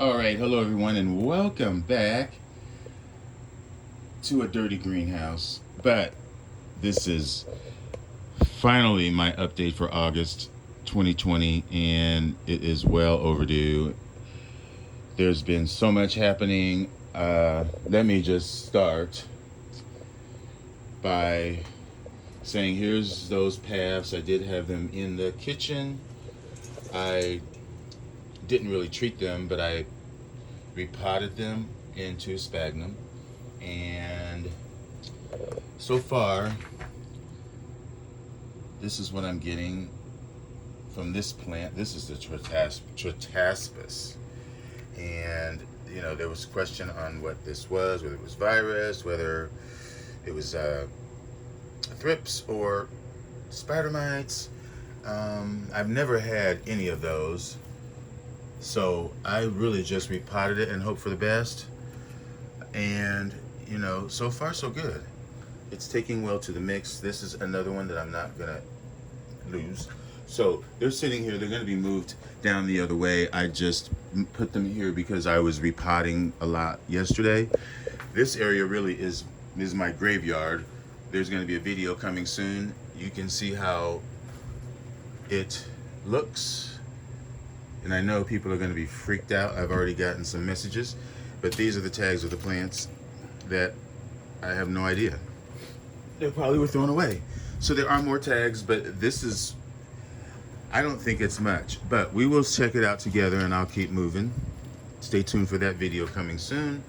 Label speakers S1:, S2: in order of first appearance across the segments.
S1: All right, hello everyone, and welcome back to a dirty greenhouse. But this is finally my update for August 2020, and it is well overdue. There's been so much happening. Let me just start by saying here's those paths. I did have them in the kitchen. I didn't really treat them, but I repotted them into sphagnum, and so far this is what I'm getting from this plant. This is the Tritaspis, and you know, there was question on what this was, whether it was virus, whether it was thrips or spider mites. I've never had any of those, so I really just repotted it and hope for the best. And you know, so far so good. It's taking well to the mix. This is another one that I'm not gonna lose. So they're sitting here. They're gonna be moved down the other way. I just put them here because I was repotting a lot yesterday. This area really is my graveyard. There's gonna be a video coming soon. You can see how it looks, and I know people are going to be freaked out. I've already gotten some messages, but these are the tags of the plants that I have no idea. They probably were thrown away. So there are more tags, but this is, I don't think it's much, but we will check it out together, and I'll keep moving. Stay tuned for that video coming soon.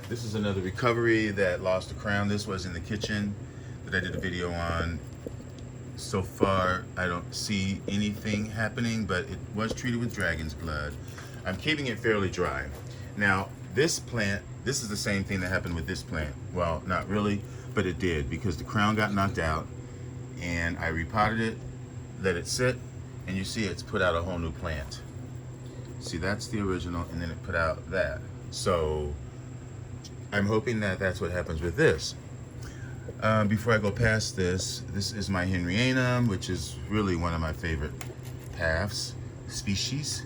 S1: This is another recovery that lost a crown. This was in the kitchen that I did a video on. So far, I don't see anything happening, but it was treated with dragon's blood. I'm keeping it fairly dry. Now, this plant, this is the same thing that happened with this plant. Well, not really, but it did, because the crown got knocked out, and I repotted it, let it sit, and you see it's put out a whole new plant. See, that's the original, and then it put out that. So, I'm hoping that that's what happens with this. Before I go past this, this is my Henrianum, which is really one of my favorite paths species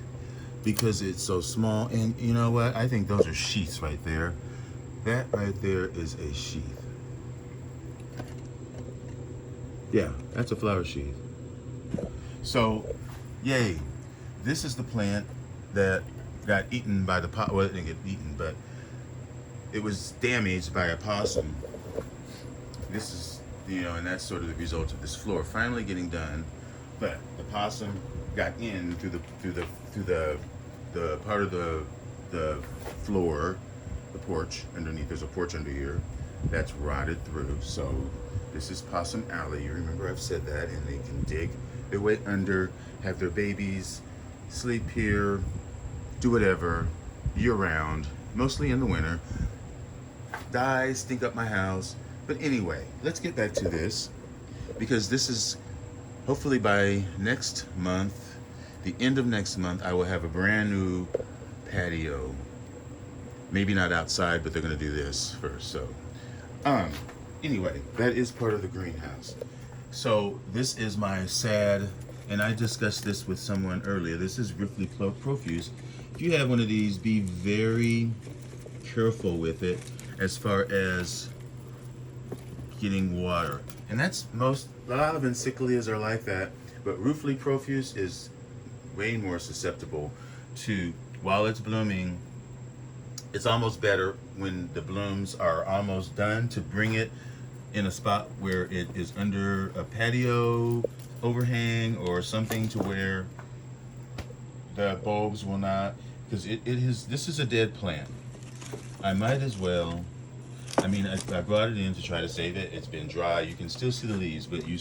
S1: because it's so small. And you know what? I think those are sheaths right there. That right there is a sheath. Yeah, that's a flower sheath. So, yay. This is the plant that got eaten by the well, it didn't get eaten, but it was damaged by a possum. This is, you know, and that's sort of the result of this floor finally getting done. But the possum got in through the part of the floor, the porch underneath. There's a porch under here that's rotted through. So this is Possum Alley. You remember I've said that, and they can dig their way under, have their babies, sleep here, do whatever year round, mostly in the winter. Die, stink up my house. But anyway, let's get back to this, because this is hopefully by next month, the end of next month, I will have a brand new patio. Maybe not outside, but they're going to do this first. So anyway, that is part of the greenhouse. So this is my sad, and I discussed this with someone earlier. This is Ripley Profuse. If you have one of these, be very careful with it as far as getting water. And that's a lot of Encyclias are like that, but Ruffly Profuse is way more susceptible to, while it's blooming, it's almost better when the blooms are almost done to bring it in a spot where it is under a patio overhang or something, to where the bulbs will not, because this is a dead plant. I might as well, I mean, I brought it in to try to save it. It's been dry. You can still see the leaves, but you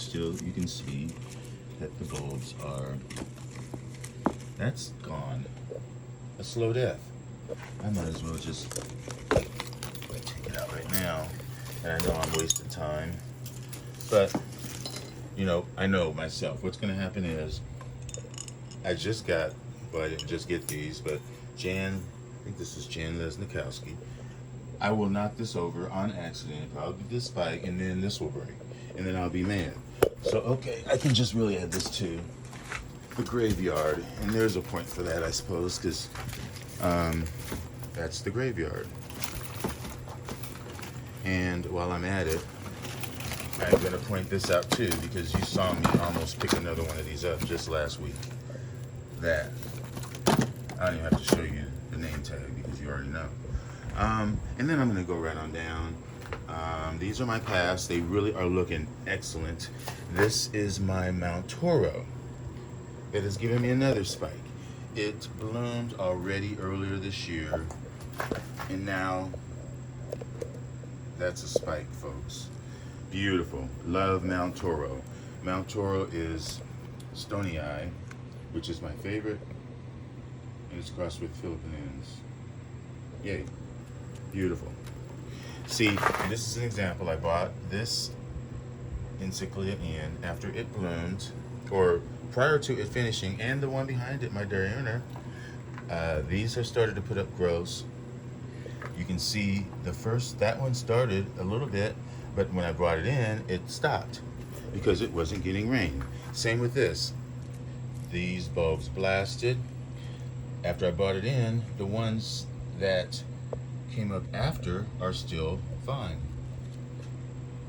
S1: can see that the bulbs are, that's gone. A slow death. I might as well just take it out right now. And I know I'm wasting time. But, you know, I know myself. What's going to happen is, I just got, well, I didn't just get these, but I think this is Jan Lesnikowski. I will knock this over on accident, probably this spike, and then this will break, and then I'll be mad. So, okay, I can just really add this to the graveyard, and there's a point for that, I suppose, because That's the graveyard. And while I'm at it, I'm going to point this out too, because you saw me almost pick another one of these up just last week. That, I don't even have to show you the name tag because you already know. And then I'm going to go right on down. These are my paths. They really are looking excellent. This is my Mount Toro. It has given me another spike. It bloomed already earlier this year, and now that's a spike, folks. Beautiful. Love Mount Toro. Mount Toro is Stony Eye, which is my favorite, and it's crossed with Philippines. Yay. Beautiful. See, this is an example. I bought this Encyclia in after it bloomed, or prior to it finishing, and the one behind it, my Diurna. These have started to put up growths. You can see that one started a little bit, but when I brought it in, it stopped because it wasn't getting rain. Same with this. These bulbs blasted. After I brought it in, the ones that came up after are still fine.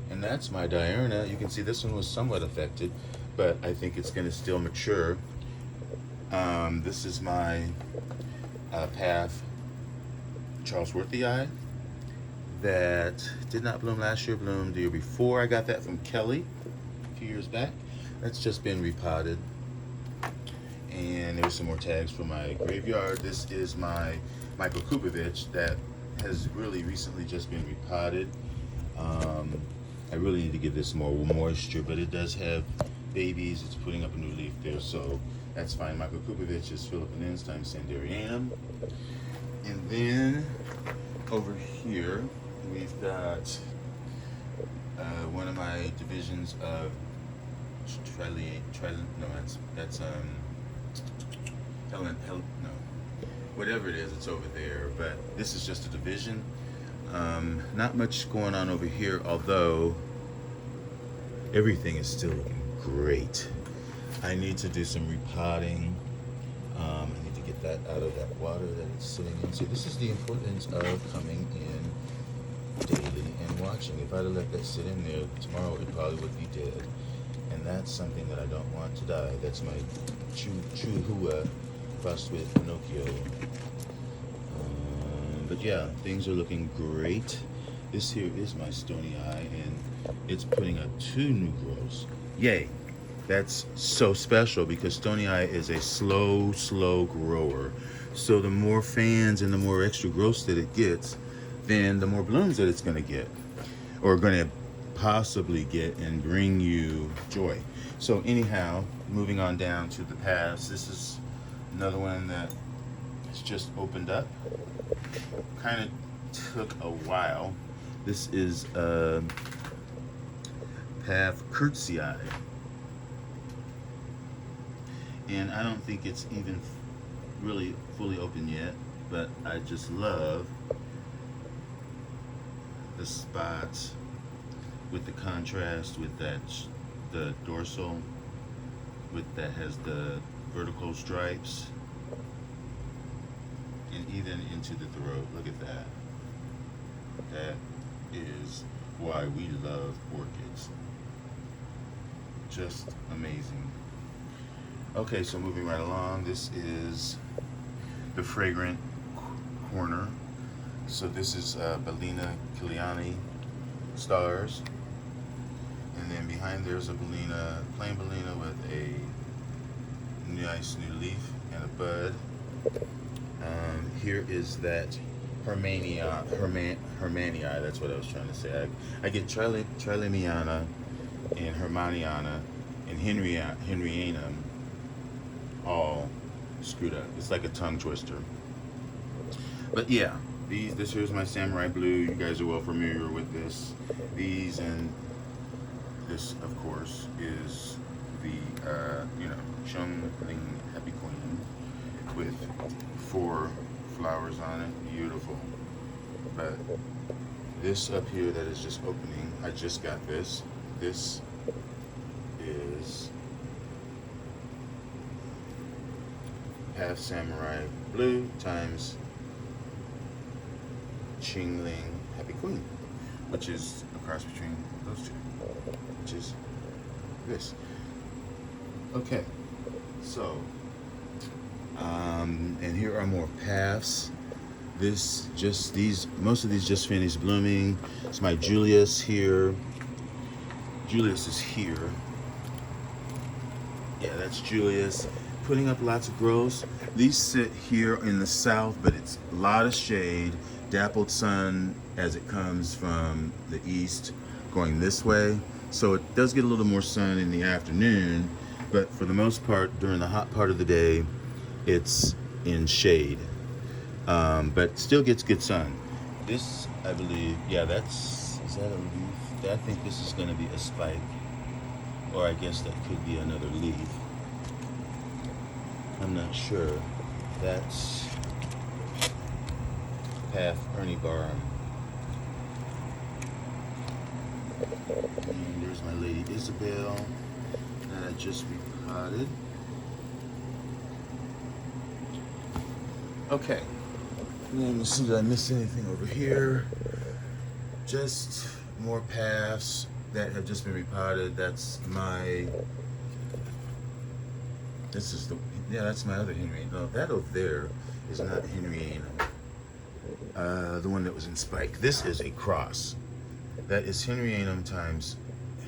S1: And that's my Diurna. You can see this one was somewhat affected, but I think it's going to still mature. This is my path Charlesworthii that did not bloom last year, bloomed the year before. I got that from Kelly a few years back. That's just been repotted. And there's some more tags for my graveyard. This is my Michael Kupovich that has really recently just been repotted. I really need to give this more moisture, but it does have babies. It's putting up a new leaf there, so that's fine. Michael Kupovich is Philippines times Sanderianum. And then over here, we've got one of my divisions of whatever it is, it's over there, but this is just a division. Not much going on over here, although everything is still looking great. I need to do some repotting. I need to get that out of that water that it's sitting in. So this is the importance of coming in daily and watching. If I'd have let that sit in there, tomorrow it probably would be dead. And that's something that I don't want to die. That's my Chuhua crossed with Pinocchio. But yeah, things are looking great. This here is my Stony Eye, and it's putting up 2 new growths. Yay! That's so special because Stony Eye is a slow grower. So the more fans and the more extra growths that it gets, then the more blooms that it's going to get, or going to possibly get and bring you joy. So anyhow, moving on down to the paths. This is another one that has just opened up. Kind of took a while. This is Path Curtsii. And I don't think it's even really fully open yet, but I just love the spots with the contrast with that, the dorsal with that has the vertical stripes, and even into the throat. Look at that. That is why we love orchids. Just amazing. Okay, so moving right along, this is the fragrant corner. So this is Bellina Kiliani stars. And then behind there's a Bellina, plain Bellina with a nice new leaf and a bud. Here is that Hermanii, that's what I was trying to say. I get Trilemiana and Hermaniana and Henrianum all screwed up. It's like a tongue twister. But yeah, this here's my Samurai Blue. You guys are well familiar with this. These, and this, of course, is the Chung Ling Happy Queen with 4 flowers on it. Beautiful. But this up here that is just opening, I just got this. This is Half Samurai Blue times Chingling Happy Queen, which is a cross between those two, which is this. Okay, so, and here are more paths. Most of these just finished blooming. It's my Julius here. Julius is here. Yeah, that's Julius. Putting up lots of growths. These sit here in the south, but it's a lot of shade, dappled sun as it comes from the east going this way. So it does get a little more sun in the afternoon, but for the most part, during the hot part of the day, it's in shade. But still gets good sun. This, I believe, yeah, is that a leaf? I think this is gonna be a spike, or I guess that could be another leaf. I'm not sure. That's Paphiopedilum. And there's my Lady Isabel that I just repotted. Okay. Let me see, did I miss anything over here? Just more paths that have just been repotted. That's my that's my other Henry. No, that over there is not Henryanum. The one that was in spike. This is a cross. That is Henryanum times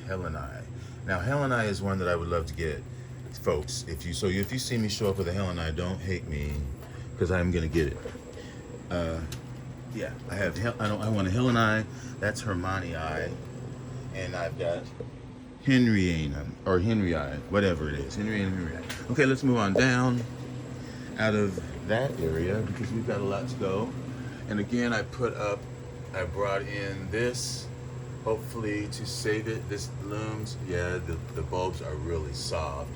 S1: Heleni. Now Heleni is one that I would love to get, folks. If you see me show up with a Heleni, don't hate me, because I'm gonna get it. Yeah, I want a Heleni. That's Hermanii, and I've got Henryanum, or Henryi, whatever it is. Henryanum. Okay, let's move on down out of that area because we've got a lot to go. And again, I brought in this, hopefully to save it. This blooms. Yeah, the bulbs are really soft,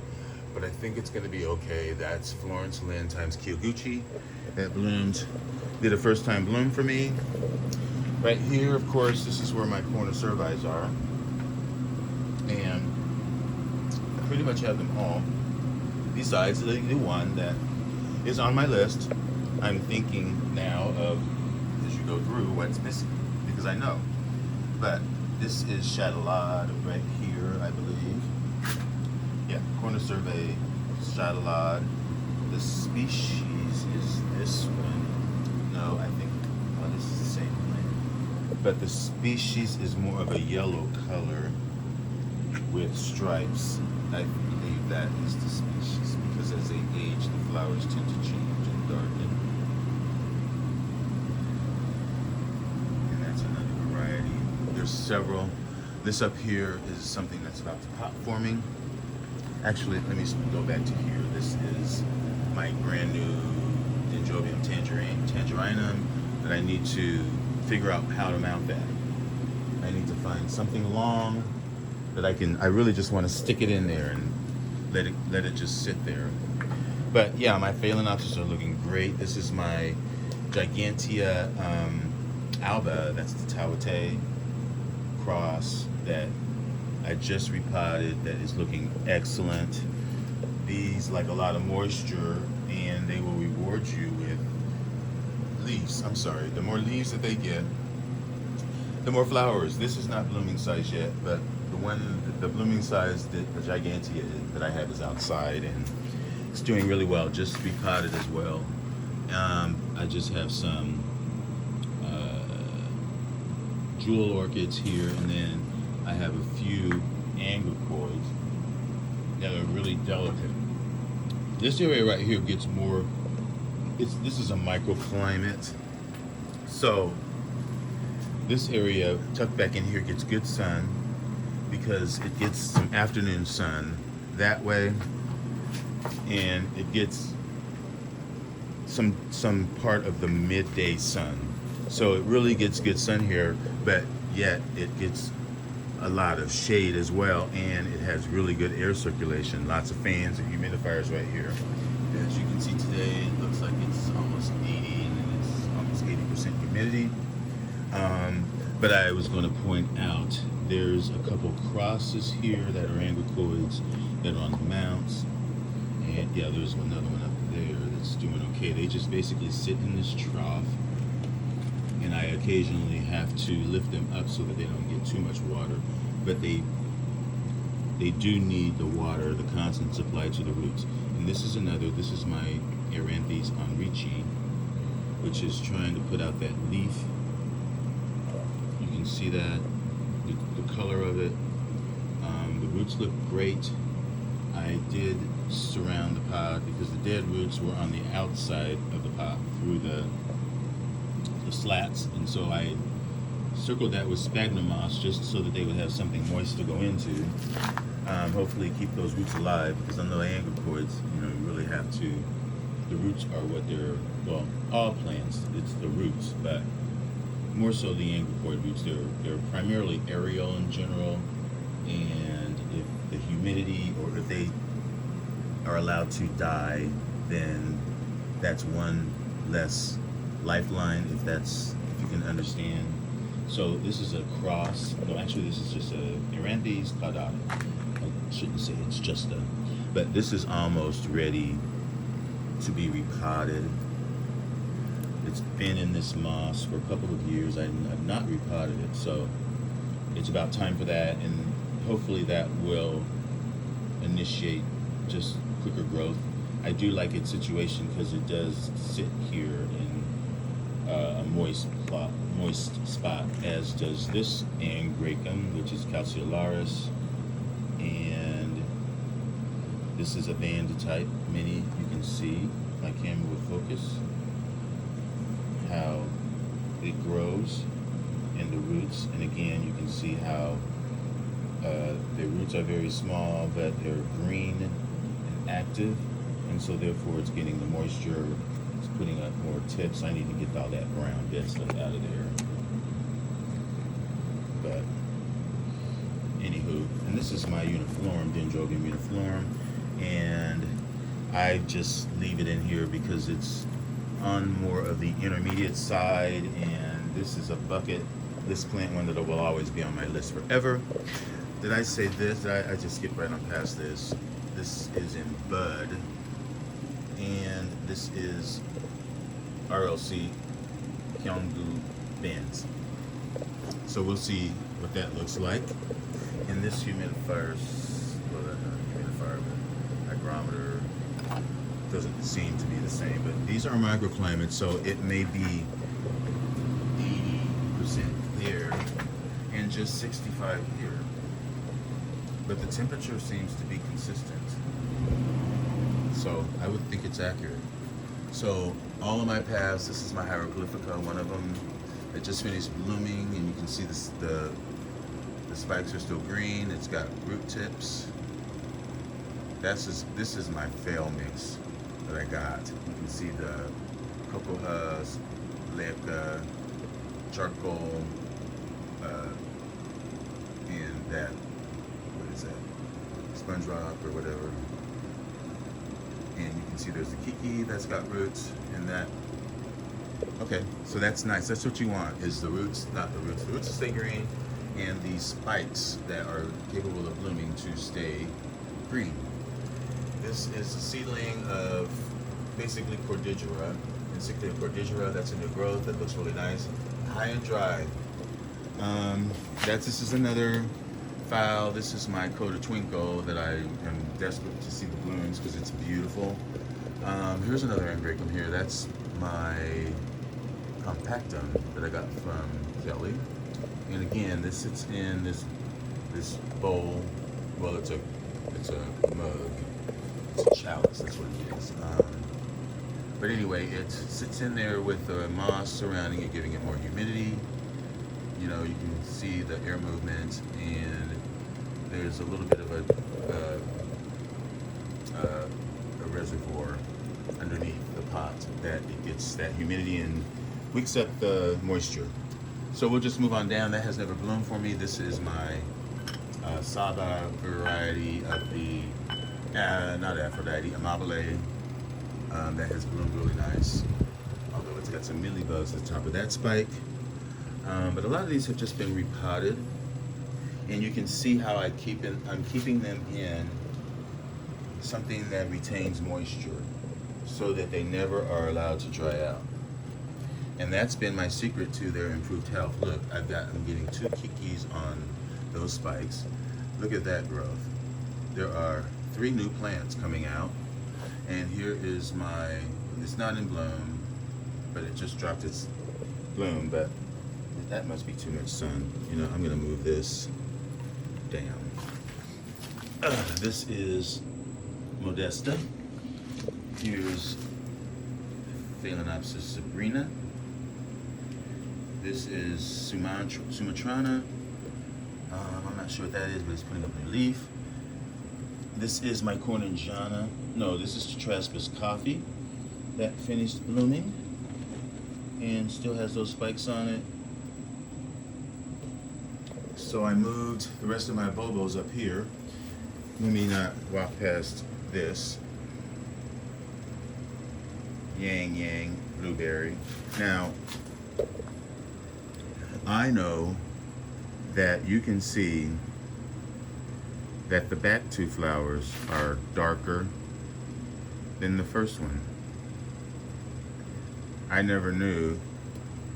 S1: but I think it's going to be okay. That's Florence Lynn times Kyoguchi. That bloomed, did a first time bloom for me. Right here, of course, this is where my corner cervis are. And I pretty much have them all. Besides the one that is on my list, I'm thinking now of, as you go through, what's missing, because I know. But this is Chatellade right here, I believe. Yeah, corner survey, Chatellade. The species is this one. No, I think, well, this is the same plant. But the species is more of a yellow color with stripes. I believe that is the species, because as they age, the flowers tend to change and darken. And that's another variety. There's several. This up here is something that's about to pop forming. Actually, let me go back to here. This is my brand new Dendrobium Tangerine that I need to figure out how to mount that. I need to find something long that I really just want to stick it in there and let it just sit there. But yeah, my Phalaenopsis are looking great. This is my Gigantea alba. That's the Tawate cross that I just repotted. That is looking excellent. These like a lot of moisture, and they will reward you with leaves. I'm sorry, the more leaves that they get, the more flowers. This is not blooming size yet, but the blooming size that the Gigantea that I have is outside, and it's doing really well. Just repotted as well. I just have some jewel orchids here, and then I have a few Angraecoids that are really delicate. This area right here gets more. This is a microclimate, so this area tucked back in here gets good sun, because it gets some afternoon sun that way, and it gets some part of the midday sun. So it really gets good sun here, but yet it gets a lot of shade as well, and it has really good air circulation. Lots of fans and humidifiers right here. As you can see today, it looks like it's almost 80, and it's almost 80% humidity. But I was going to point out, there's a couple crosses here that are Angraecoids that are on the mounts. And yeah, there's another one up there that's doing okay. They just basically sit in this trough. and I occasionally have to lift them up so that they don't get too much water. But they do need the water, the constant supply to the roots. And this is my Eranthis onrichi, which is trying to put out that leaf. You can see that, the color of it. The roots look great. I did surround the pod because the dead roots were on the outside of the pod through the slats, and so I circled that with sphagnum moss just so that they would have something moist to go into. Hopefully keep those roots alive, because on the Angraecoids, you really have to, the roots are what they're, well, all plants, it's the roots, but more so the Angraecoid roots. They're primarily aerial in general, and if the humidity, or if they are allowed to die, then that's one less lifeline, if you can understand. So this is a cross. No, actually this is just a Eranthis claudata. I shouldn't say it's just a, but this is almost ready to be repotted. It's been in this moss for a couple of years. I have not repotted it, so it's about time for that, and hopefully that will initiate just quicker growth. I do like its situation because it does sit here in a moist spot, as does this Angraecum, which is calceolaris, and this is a Vanda type mini. You can see, my camera will focus, how it grows in the roots, and again you can see how the roots are very small, but they're green and active, and so therefore it's getting the moisture. It's putting up more tips. I need to get all that brown dead stuff out of there. But anywho, and this is my Uniflorum, Dendrobium Uniflorum, and I just leave it in here because it's on more of the intermediate side, and this is a bucket. This plant one that will always be on my list forever. Did I say this? I just skipped right on past this. This is in bud, and this is RLC Kyonggu Benz. So we'll see what that looks like. In this humidifier, but hygrometer doesn't seem to be the same. But these are microclimates, so it may be 80% there and just 65 here. But the temperature seems to be consistent, so I would think it's accurate. So all of my paths, this is my hieroglyphica, one of them that just finished blooming, and you can see this, the spikes are still green. It's got root tips. This is my fail mix that I got. You can see the cocoa husk, leca, charcoal, and that, what is that, sponge rock or whatever. And you can see there's the kiki that's got roots, and that. Okay, so that's nice. That's what you want, is the roots, not the roots. The roots to stay green, and these spikes that are capable of blooming to stay green. This is a seedling of basically Cordigera, Encyclia Cordigera. That's a new growth that looks really nice, high and dry. This is another file. This is my Coda Twinkle that I am desperate to see the blooms because it's beautiful. Here's another Angraecum here. That's my Compactum that I got from Kelly. And again, this sits in this bowl. Well, it's a mug. It's a chalice. That's what it is. But anyway, it sits in there with the moss surrounding it, giving it more humidity. You know, you can see the air movement, and there's a little bit of a reservoir underneath the pot that it gets that humidity and wicks up the moisture. So we'll just move on down. That has never bloomed for me. This is my Saba variety of the, not Aphrodite, Amabile, that has bloomed really nice. Although it's got some mealybugs at the top of that spike. But a lot of these have just been repotted, and you can see how I'm keeping them in something that retains moisture so that they never are allowed to dry out. And that's been my secret to their improved health. Look, I'm getting 2 kikis on those spikes. Look at that growth. There are 3 new plants coming out. And here is it's not in bloom, but it just dropped its bloom, but that must be too much sun. You know, I'm gonna move this down. This is Modesta. Here's Phalaenopsis Sabrina. This is Sumatrana. I'm not sure what that is, but it's putting up a new leaf. This is my Corningiana. No, this is Tetraspis coffee that finished blooming and still has those spikes on it. So I moved the rest of my bulbos up here. Let me not walk past this. Yang Yang blueberry. Now, I know that you can see that the back 2 flowers are darker than the first one. I never knew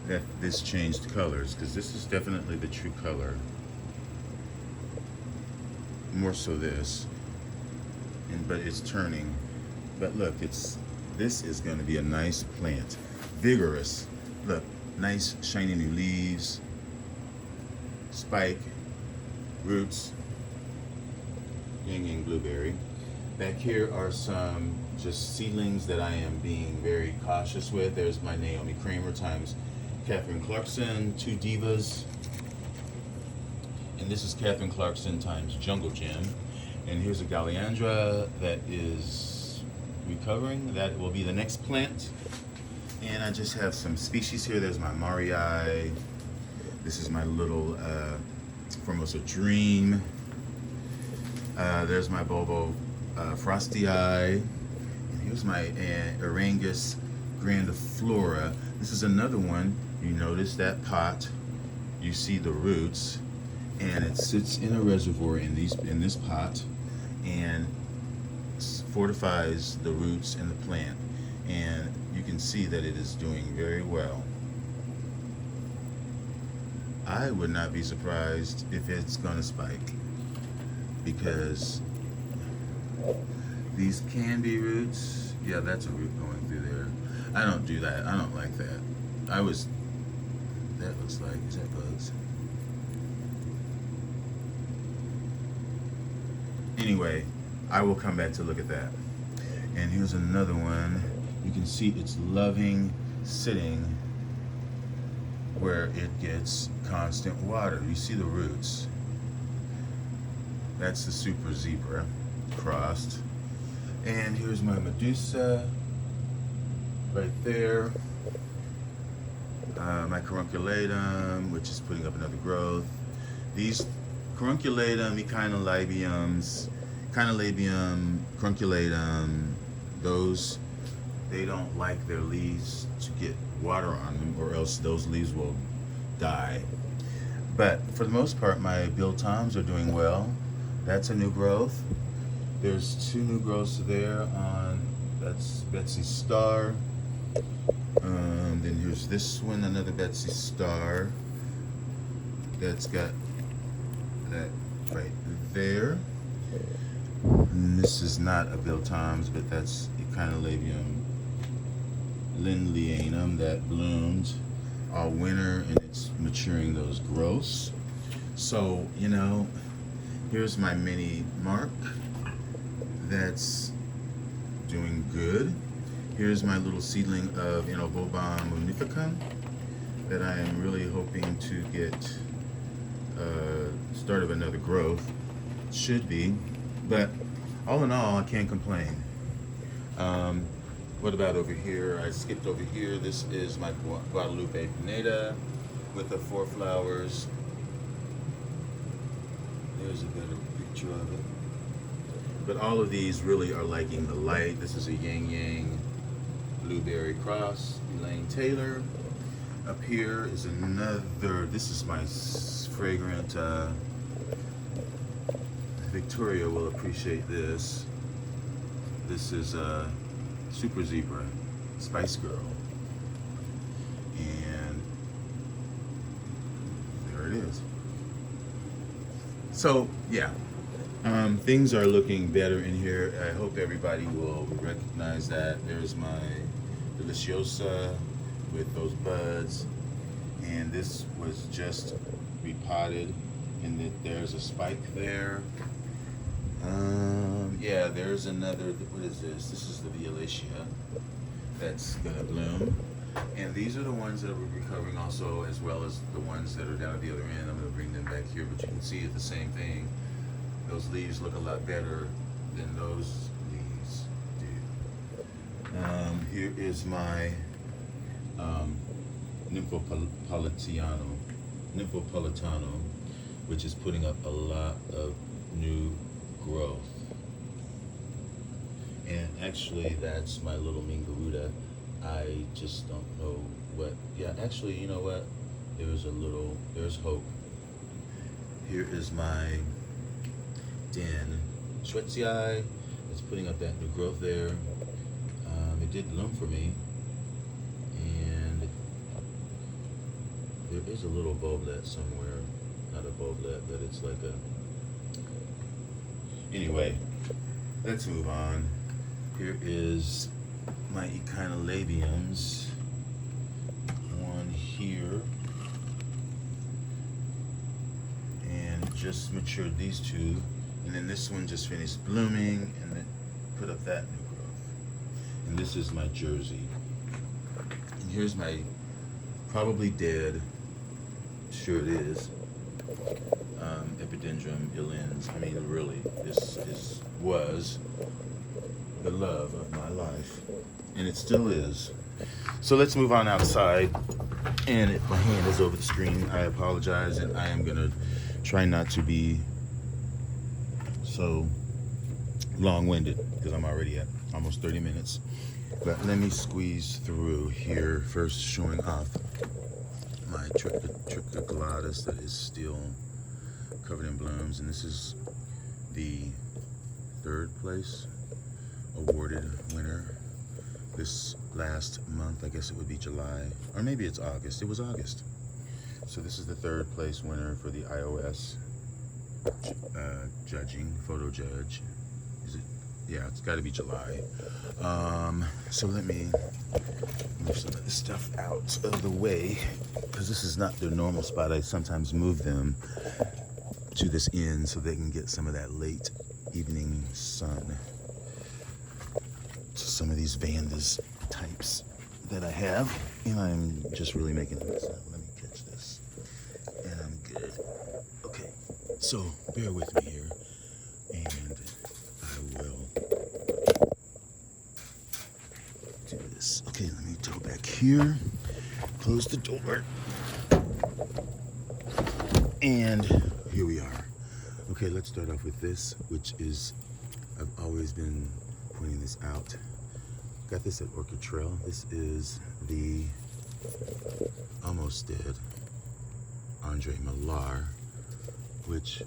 S1: that this changed colors, because this is definitely the true color. More so this, but it's turning. But look, this is going to be a nice plant, vigorous. Look, nice shiny new leaves, spike, roots, Yang Yang blueberry. Back here are some just seedlings that I am being very cautious with. There's my Naomi Kramer times Catherine Clarkson, 2 divas. And this is Catherine Clarkson times Jungle Gem. And here's a Galliandra that is recovering. That will be the next plant. And I just have some species here. There's my Marii. This is my little Formosa Dream. There's my Bulbo Frosty Eye. And here's my Orangus Grandiflora. This is another one. You notice that pot. You see the roots. And it sits in a reservoir in this pot and fortifies the roots and the plant. And you can see that it is doing very well. I would not be surprised if it's gonna spike, because these can be roots. Yeah, that's a root going through there. I don't do that. I don't like that. That looks like, is that bugs? Anyway, I will come back to look at that. And here's another one. You can see it's loving sitting where it gets constant water. You see the roots. That's the Super Zebra crossed. And here's my Medusa right there. My Carunculatum, which is putting up another growth. These Carunculatum, Echinolabiums, Carunculatum, those, they don't like their leaves to get water on them, or else those leaves will die. But for the most part, my Bill Toms are doing well. That's a new growth. There's 2 new growths there on, that's Betsy Star. Then here's this one, another Betsy Star. That's got that right there. And this is not a Bill Toms, but that's Echinolabium Lindleyanum that bloomed all winter, and it's maturing those growths. So, you know, here's my mini Mark that's doing good. Here's my little seedling of Enobobom munificum that I am really hoping to get start of another growth. Should be, but all in all, I can't complain. What about over here? I skipped over here. This is my Guadalupe Pineda with the 4 flowers. There's a better picture of it. But all of these really are liking the light. This is a Yang Yang blueberry cross, Elaine Taylor. Up here is another, this is my fragrant, Victoria will appreciate this. This is a Super Zebra, Spice Girl. So yeah, things are looking better in here. I hope everybody will recognize that. There's my Deliciosa with those buds, and this was just repotted, and there's a spike there. Yeah, there's another. What is this? This is the Violaceae that's gonna bloom, and these are the ones that we're recovering also, as well as the ones that are down at the other end. I'm gonna bring them back here, but you can see it's the same thing. Those leaves look a lot better than those leaves do. Here is my Nymphopolitano, which is putting up a lot of new growth. And actually, that's my little Mingaruda. I just don't know what. Yeah, actually, you know what? There's hope. Here is my Den Schwetzii. It's putting up that new growth there. It did bloom for me. And there is a little bulblet somewhere. Not a bulblet, but it's like a... Anyway, let's move on. Here is my Echinolabiums. One here. And just matured these two. And then this one just finished blooming and then put up that new growth. And this is my Jersey. And here's my probably dead, sure it is, Epidendrum illens. I mean, really, this was the love of my life, and it still is. So let's move on outside. And if my hand is over the screen, I apologize, and I am gonna try not to be so long-winded because I'm already at almost 30 minutes. But let me squeeze through here, first showing off my Trichoculatus that is still covered in blooms, and this is the third place awarded winner this last month. I guess it would be July, or maybe it's August. It was August. So this is the third place winner for the iOS judging, photo judge. Is it? Yeah, it's got to be July. So let me move some of this stuff out of the way, because this is not their normal spot. I sometimes move them to this end so they can get some of that late evening sun to some of these Vandas types that I have. And I'm just really making a mess. Let me catch this. And I'm good. Okay, so bear with me here, and I will do this. Okay, let me go back here, close the door, and here we are. Okay, let's start off with this, which is, I've always been pointing this out. Got this at Orchid Trail. This is the almost dead Andre Millar, which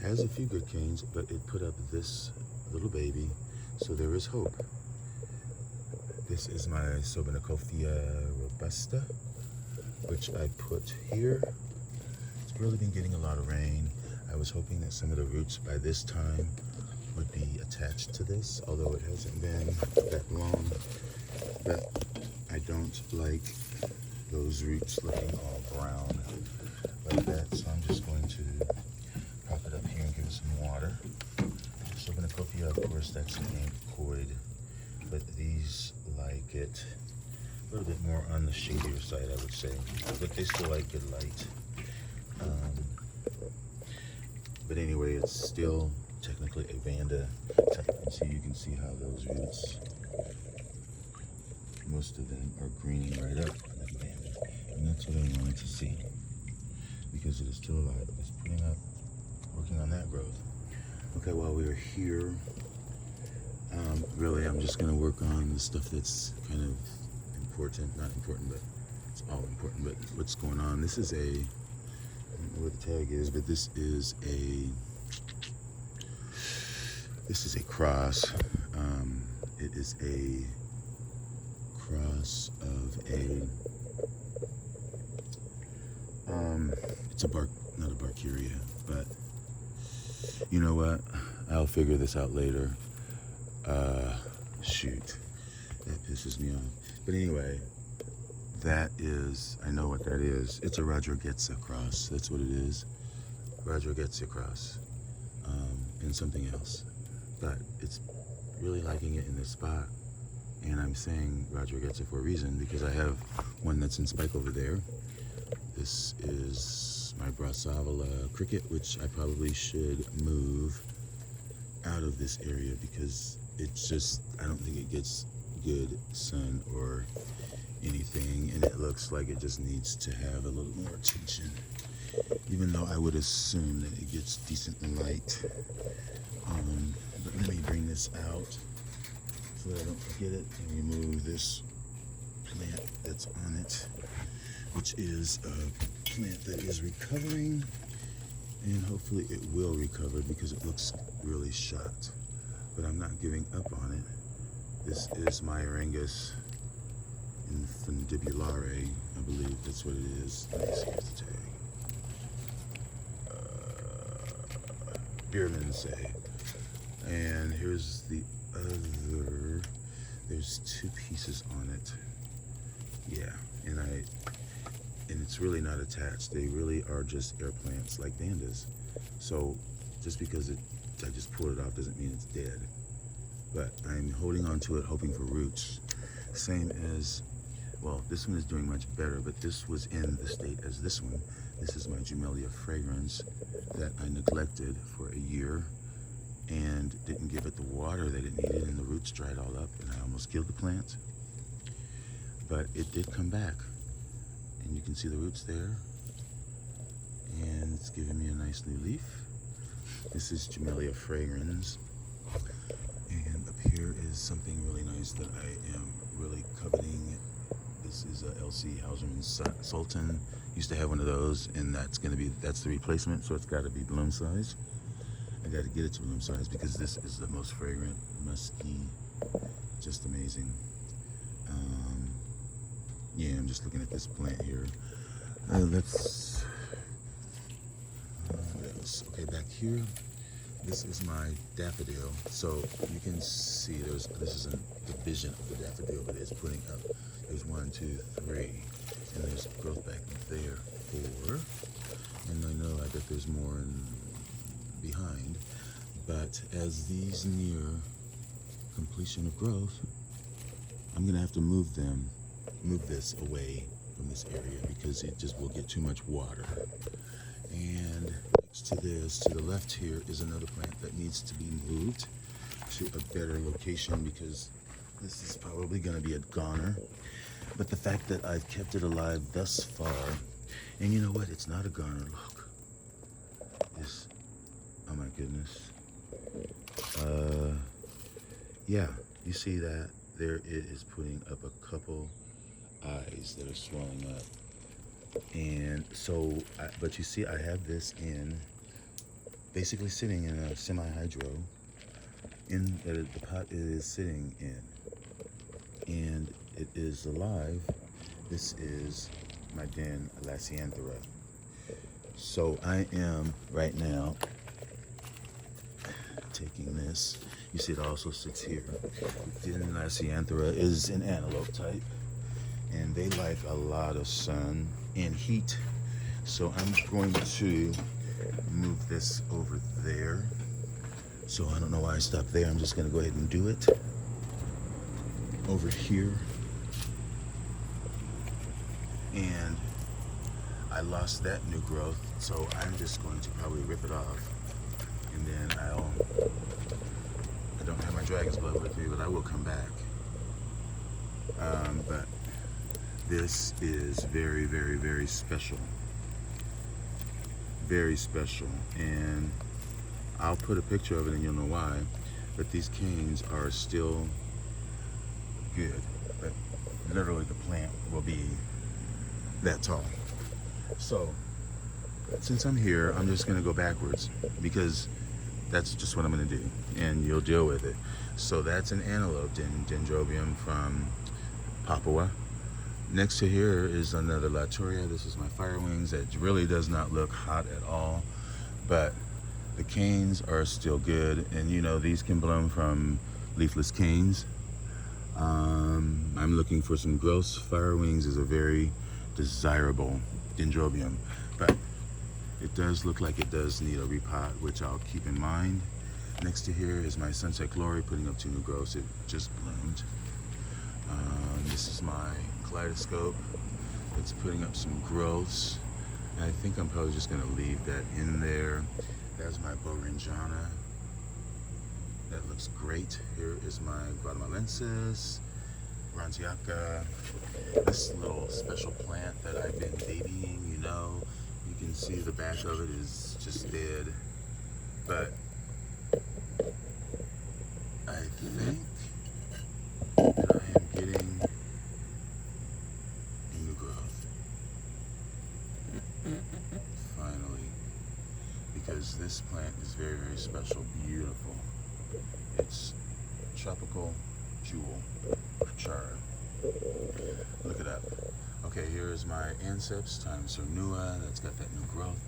S1: has a few good canes, but it put up this little baby, so there is hope. This is my Sobanicophia robusta, which I put here. It's really been getting a lot of rain. I was hoping that some of the roots by this time would be attached to this, although it hasn't been that long. But I don't like those roots looking all brown like that, so I'm just going to prop it up here and give it some water. Sobanicophia, of course, that's an Angraecoid, but these like it a little bit more on the shadier side, I would say, but they still like good light. But anyway, it's still technically a Vanda type, and so you can see how those roots, most of them are greening right up like Vanda, and that's what I wanted to see, because it is still alive. It's putting up, working on that growth. Okay, while we are here, really, I'm just going to work on the stuff that's kind of important, not important, but it's all important. But what's going on? This is a, I don't know what the tag is, but this is a cross. It is a cross of a, it's a not a Orchidea, but you know what? I'll figure this out later. Shoot, that pisses me off. But anyway, that is, I know what that is. It's a Rodriguezia cross. That's what it is. Rodriguezia cross. And something else. But it's really liking it in this spot. And I'm saying Rodriguezia for a reason, because I have one that's in spike over there. This is my Brassavola cricket, which I probably should move out of this area because it's just, I don't think it gets good sun or anything, and it looks like it just needs to have a little more attention, even though I would assume that it gets decent light. But let me bring this out so that I don't forget it and remove this plant that's on it, which is a plant that is recovering, and hopefully it will recover because it looks really shot, but I'm not giving up on it. This is my Orangus Grandiflora, I believe that's what it is. Let me see, here's the tag. Baptia. And here's the other. There's two pieces on it. Yeah, and it's really not attached. They really are just air plants like Vandas. So just because I just pulled it off doesn't mean it's dead. But I'm holding on to it, hoping for roots. Same as, well, this one is doing much better, but this was in the state as this one. This is my Gigantea fragrans that I neglected for a year and didn't give it the water that it needed, and the roots dried all up, and I almost killed the plant. But it did come back, and you can see the roots there, and it's giving me a nice new leaf. This is Gigantea fragrans, and up here is something really nice that I am really coveting. This is a LC Hauserman Sultan. Used to have one of those, and that's the replacement, so it's got to be bloom size. I got to get it to bloom size because this is the most fragrant, musky, just amazing. Yeah, I'm just looking at this plant here. Let's. What else? Okay, back here. This is my daffodil. So you can see this isn't the vision of the daffodil, but it's putting up. There's 1, 2, 3, and there's growth back there, 4, and I know I bet there's more behind. But as these near completion of growth, I'm gonna have to move this away from this area because it just will get too much water. And next to this, to the left here, is another plant that needs to be moved to a better location because this is probably going to be a goner. But the fact that I've kept it alive thus far, and you know what? It's not a goner. Look. Oh my goodness. Yeah, you see that? There it is putting up a couple eyes that are swelling up. And so, but you see, I have this basically sitting in a semi-hydro in the pot it is sitting in. And it is alive. This is my Dendrobium. So I am right now taking this. You see it also sits here. Dendrobium is an antelope type, and they like a lot of sun and heat. So I'm going to move this over there. So I don't know why I stopped there. I'm just going to go ahead and do it over here. And I lost that new growth, so I'm just going to probably rip it off, and then I don't have my dragon's blood with me, but I will come back. But this is very, very, very special. Very special, and I'll put a picture of it and you'll know why. But these canes are still good, but literally the plant will be that tall. So since I'm here, I'm just gonna go backwards because that's just what I'm gonna do, and you'll deal with it. So that's an antelope Dendrobium from Papua. Next to here is another Latouria. This is my fire wings. That really does not look hot at all, but the canes are still good. And you know, these can bloom from leafless canes. I'm looking for some growths. Fire wings is a very desirable dendrobium, but it does look like it does need a repot, which I'll keep in mind. Next to here is my Sunset Glory, putting up 2 new growths. It just bloomed. This is my Kaleidoscope. It's putting up some growths. And I think I'm probably just going to leave that in there. That's my Borinjana. That looks great. Here is my Guatemalensis Granziaka. This little special plant that I've been babying, you know. You can see the back of it is just dead. But I think that I am getting new growth. Finally. Because this plant is very, very special, beautiful. It's tropical jewel char. Look it up. Okay, here is my Anceps times Cernua. That's got that new growth.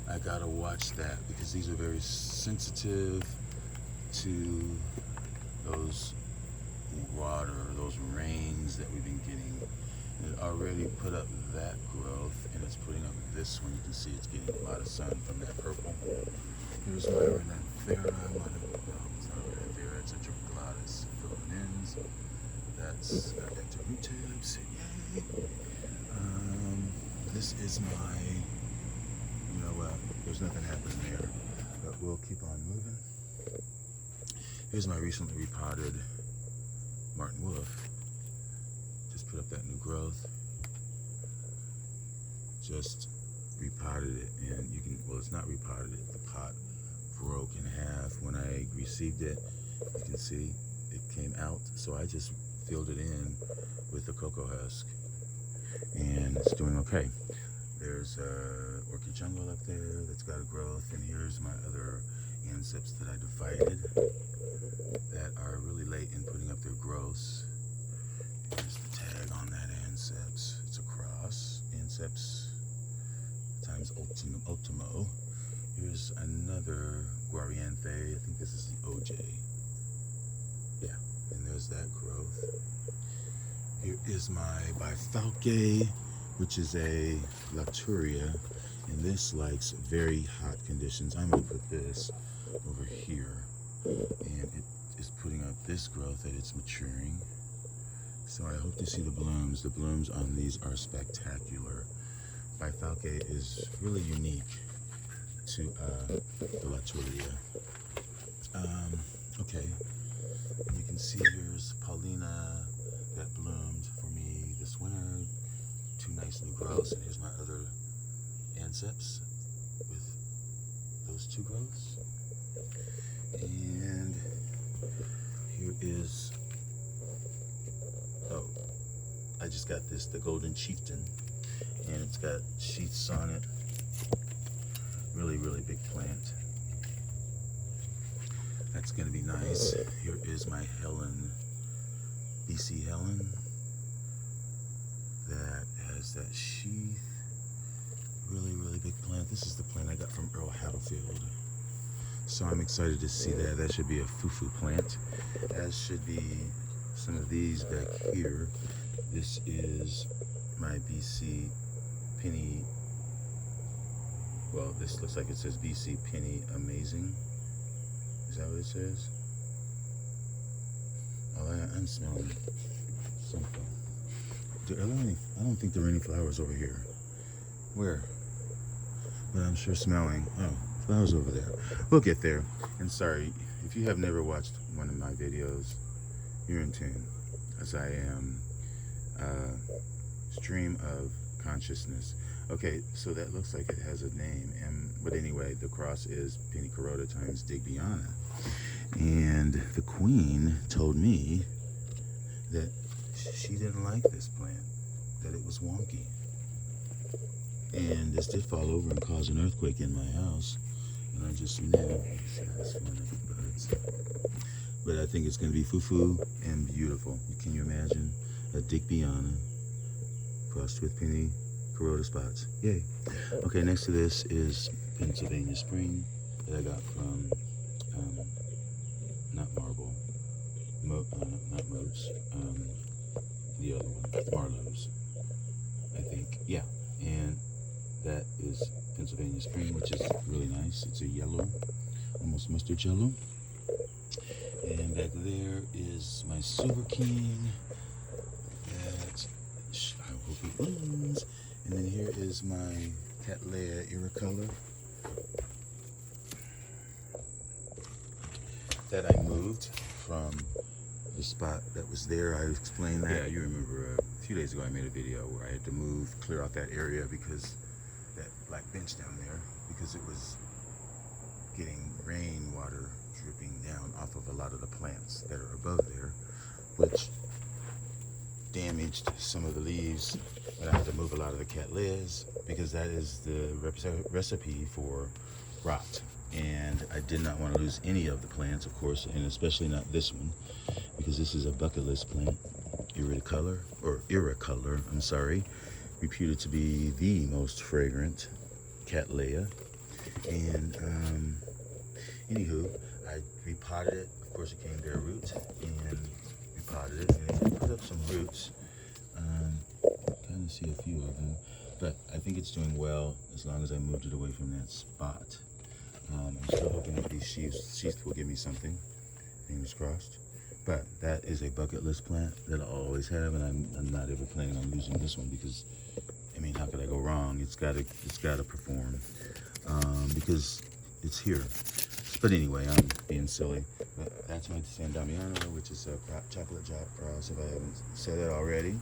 S1: I gotta watch that because these are very sensitive to those water, those rains that we've been getting. It already put up that growth, and it's putting up this one. You can see it's getting a lot of sun from that purple. Here's my Renanthera. It's not a Renanthera, it's a Trichocentrum Phalaenopsis. That's got back to root tips. Yay! This is my, you know what, there's nothing happening there, but we'll keep on moving. Here's my recently repotted Martin Wolf. Just put up that new growth. Just repotted it, and you can, well, it's not repotted it, the pot broke in half. When I received it, you can see it came out, so I just filled it in with the cocoa husk, and it's doing okay. There's Orchid Jungle up there that's got a growth, and here's my other Anceps that I divided that are really late in putting up their growths. Here's the tag on that Anceps. It's a cross. Anceps times Ultimo. Here's another Guarianthe. I think this is the OJ. Yeah, and there's that growth. Here is my Bifalque, which is a Latouria, and this likes very hot conditions. I'm going to put this over here, and it is putting up this growth that it's maturing. So I hope to see the blooms. The blooms on these are spectacular. Bifalque is really unique to the Latouria. Okay, and you can see here's Paulina that bloomed for me this winter. 2 nice new growths, and here's my other Anceps with those 2 growths. And here is, oh, I just got this, the Golden Chieftain, and it's got sheaths on it. Really, really big plant. That's gonna be nice. Here is my Helen, BC Helen, that has that sheath. Really, really big plant. This is the plant I got from Earl Haddlefield. So I'm excited to see that. That should be a foo-foo plant. As should be some of these back here. This is my BC Penny. Well, this looks like it says BC Penny Amazing. Is that what it says? Oh, I'm smelling something. I don't think there are any flowers over here. Where? But I'm sure smelling. Oh, flowers over there. We'll get there. And sorry, if you have never watched one of my videos, you're in tune, as I am. Stream of consciousness. Okay, so that looks like it has a name. But anyway, the cross is Penny Carota times Digbiana. And the queen told me that she didn't like this plant, that it was wonky. And this did fall over and cause an earthquake in my house. And I just knew. That's one of the buds. But I think it's going to be foo-foo and beautiful. Can you imagine a Digbiana crossed with penny corota spots. Yay. Okay, next to this is Pennsylvania Spring that I got from, not Marble, not Moats, the other one, Marlowe's, I think. Yeah, and that is Pennsylvania Spring, which is really nice. It's a yellow, almost mustard yellow. And back there is my Silver King that I hope he blooms. And then here is my Cattleya Irrecolor that I moved from the spot that was there. I explained that. Yeah, you remember a few days ago I made a video where I had to move, clear out that area because that black bench down there, because it was getting rainwater dripping down off of a lot of the plants that are above there, which damaged some of the leaves, and I had to move a lot of the Cattleyas because that is the recipe for rot. And I did not want to lose any of the plants, of course, and especially not this one, because this is a bucket list plant, Irrecolor, I'm sorry, reputed to be the most fragrant Cattleya. And anywho, I repotted it. Of course, it came bare root, and repotted it, and it put up some roots. Kind of see a few of them, but I think it's doing well as long as I moved it away from that spot. I'm still hoping that these sheaths will give me something. Fingers crossed. But that is a bucket list plant that I always have, and I'm not ever planning on losing this one because, I mean, how could I go wrong? It's gotta perform because it's here. But anyway, I'm being silly. But that's my San Damiano, which is a chocolate drop cross, if I haven't said it already.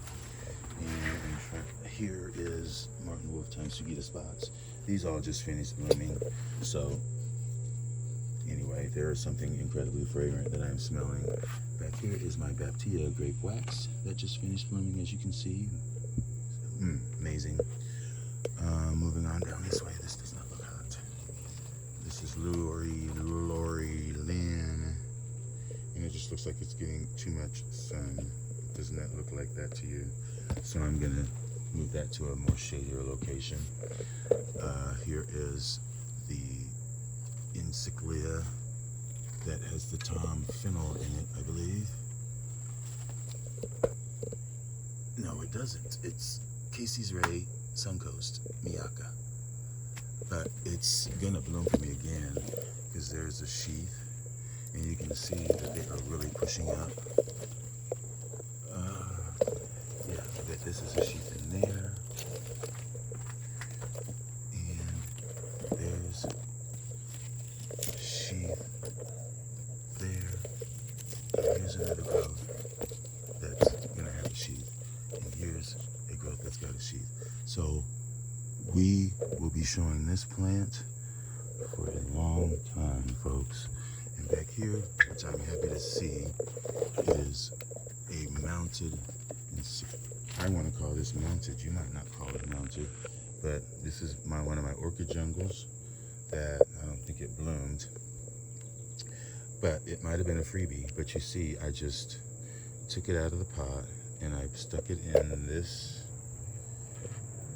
S1: And in front here is Martin Wolf times Sugita spots. These all just finished blooming. So anyway, there is something incredibly fragrant that I'm smelling. Back here is my Baptia Grape Wax that just finished blooming, as you can see. Amazing. Moving on down this way. This does not look hot. This is Lori Lynn. And it just looks like it's getting too much sun. Doesn't that look like that to you? So I'm gonna move that to a more shadier location. Here is the Encyclia that has the Tom Fennel in it, I believe. No, it doesn't. It's Casey's Ray Suncoast Miyaka. But it's gonna bloom for me again because there's a sheath, and you can see that they are really pushing up. Yeah, I bet this is a sheath in there. And there's a sheath there. And here's another growth that's gonna have a sheath. And here's a growth that's got a sheath. So we will be showing this plant for a long time, folks. And back here, which I'm happy to see, is a mounted, I want to call this mounted, you might not call it mounted, but this is one of my Orchid Jungles that I don't think it bloomed, but it might have been a freebie. But you see, I just took it out of the pot and I stuck it in this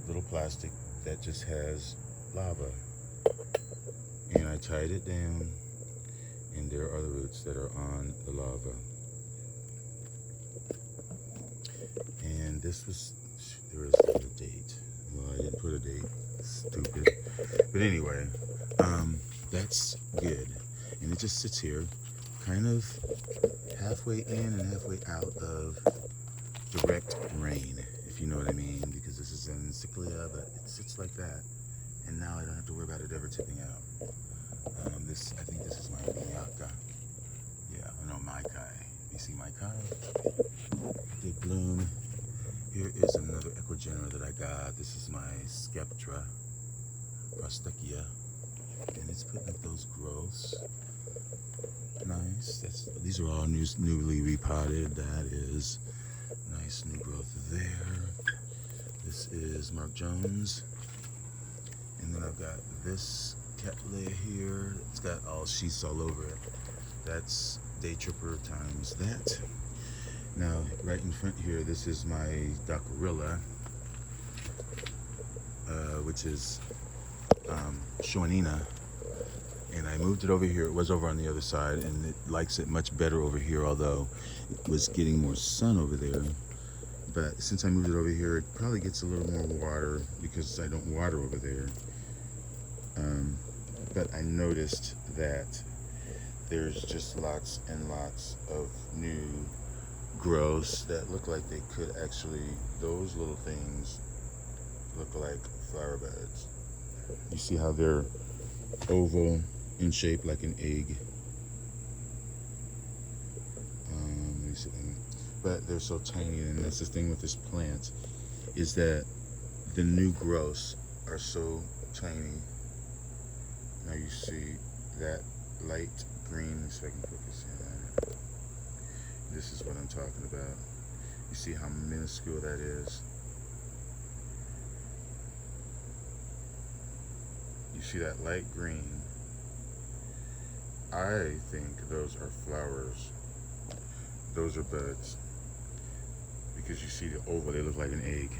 S1: little plastic that just has lava, and I tied it down, and there are the roots that are on the lava. And this was, there is a date. Well, I didn't put a date, stupid. But anyway, that's good. And it just sits here, kind of halfway in and halfway out of direct rain, if you know what I mean, because this is an Encyclia, but it sits like that. And now I don't have to worry about it ever tipping out. I think this is my Miyaka. Yeah, no, Maikai. You see Maikai? They bloom. Here is another Equigenera that I got. This is my Skeptra Prostechia. And it's putting up those growths. Nice. These are all newly repotted. That is nice new growth there. This is Mark Jones. And then I've got this Cattleya here. It's got all sheaths all over it. That's Day Tripper times that. Now, right in front here, this is my Dockerilla. Orchid's Schwannina, and I moved it over here. It was over on the other side, and it likes it much better over here, although it was getting more sun over there. But since I moved it over here, it probably gets a little more water because I don't water over there. But I noticed that there's just lots and lots of new growths that look like they could actually, those little things look like flower buds. You see how they're oval in shape like an egg. Let me see. But they're so tiny, and that's the thing with this plant, is that the new growths are so tiny. Now you see that light green, if I can focus in on it. This is what I'm talking about. You see how minuscule that is? You see that light green? I think those are flowers. Those are buds. Because you see the oval, they look like an egg.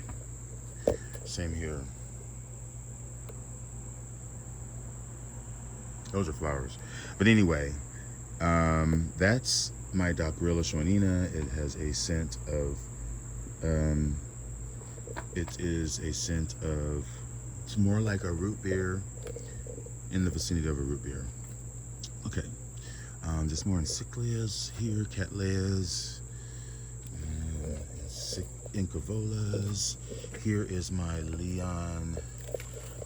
S1: Same here. Those are flowers. But anyway, that's my Dockrilla Schwannina. It has a scent of, it's more like a root beer, in the vicinity of a root beer. Okay, just more Encyclias here, Cattleyas, Incavolas. Here is my Leon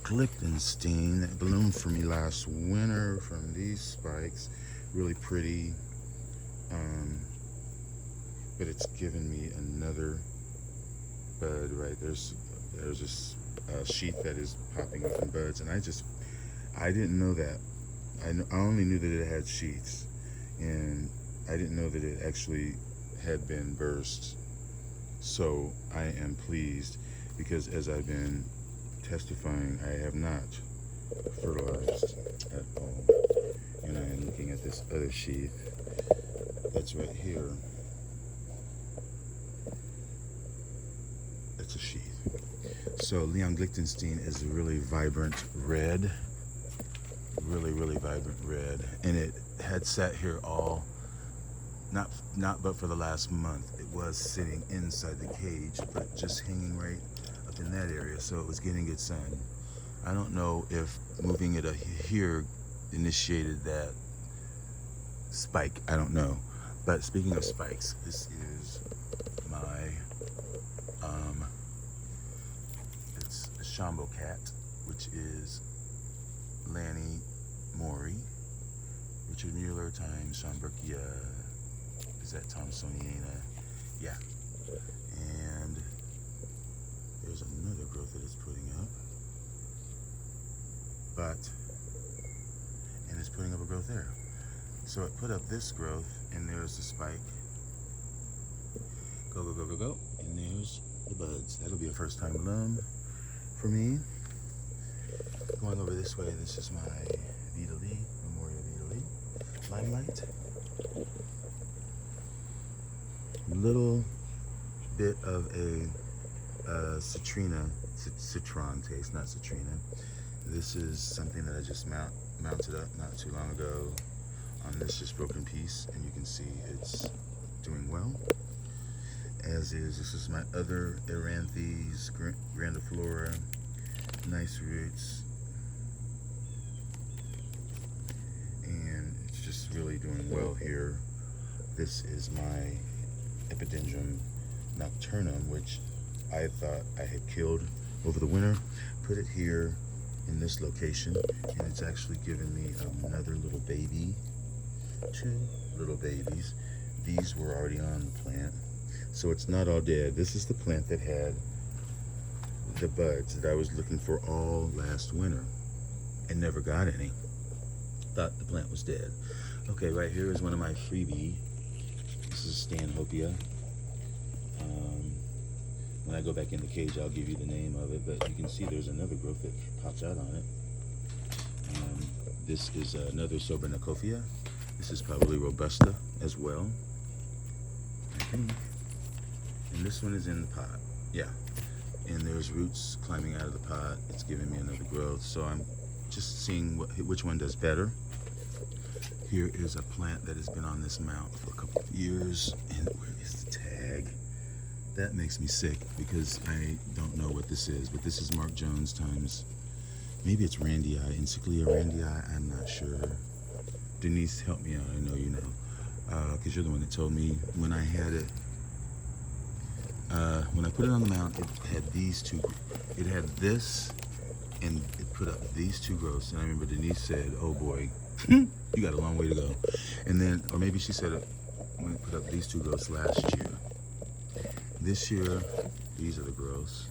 S1: Glichtenstein that bloomed for me last winter from these spikes. Really pretty, but it's given me another bud. Right there's this sheath that is popping up in buds, and I didn't know that. I only knew that it had sheaths, and I didn't know that it actually had been burst. So I am pleased, because as I've been testifying, I have not fertilized at all. And I am looking at this other sheath that's right here. That's a sheath. So Leon Glichtenstein is a really vibrant red. Really vibrant red. And it had sat here all, not but for the last month. It was sitting inside the cage, but just hanging right up in that area, so it was getting good sun. I don't know if moving it here initiated that spike. I don't know. But speaking of spikes, this is my it's a Shambo cat, which is Lanny Mori, Richard Mueller times Schomburgia. Is that Thomsoniana? Yeah. And there's another growth that it's putting up. And it's putting up a growth there. So it put up this growth, and there's the spike. Go. And there's the buds. That'll be a first time bloom for me. Going over this way, this is my Vitaly, Memoria Vitaly. Limelight. Little bit of a citron taste, not citrina. This is something that I just mounted up not too long ago on this just broken piece, and you can see it's doing well. This is my other Eranthis Grandiflora. Nice roots. And it's just really doing well here. This is my Epidendrum nocturnum, which I thought I had killed over the winter. Put it here in this location, and it's actually given me another little baby. 2 little babies. These were already on the plant, so it's not all dead. This is the plant that had the buds that I was looking for all last winter and never got any. Thought the plant was dead. Okay, right here is one of my freebie. This is Stanhopea. When I go back in the cage, I'll give you the name of it, but you can see there's another growth that pops out on it. This is another Sobranicophea. This is probably Robusta as well. I think. And this one is in the pot. Yeah. and there's roots climbing out of the pot. It's giving me another growth, so I'm just seeing which one does better. Here is a plant that has been on this mount for a couple of years, and where is the tag? That makes me sick because I don't know what this is, but this is Mark Jones times, maybe it's Randii, Encyclia Randii, I'm not sure. Denise, help me out, I know you know, because you're the one that told me when I had it. When I put it on the mount, it had these two. It had this, and it put up these two growths. And I remember Denise said, "Oh boy, you got a long way to go." And then, or maybe she said it when it put up these two growths last year. This year, these are the growths.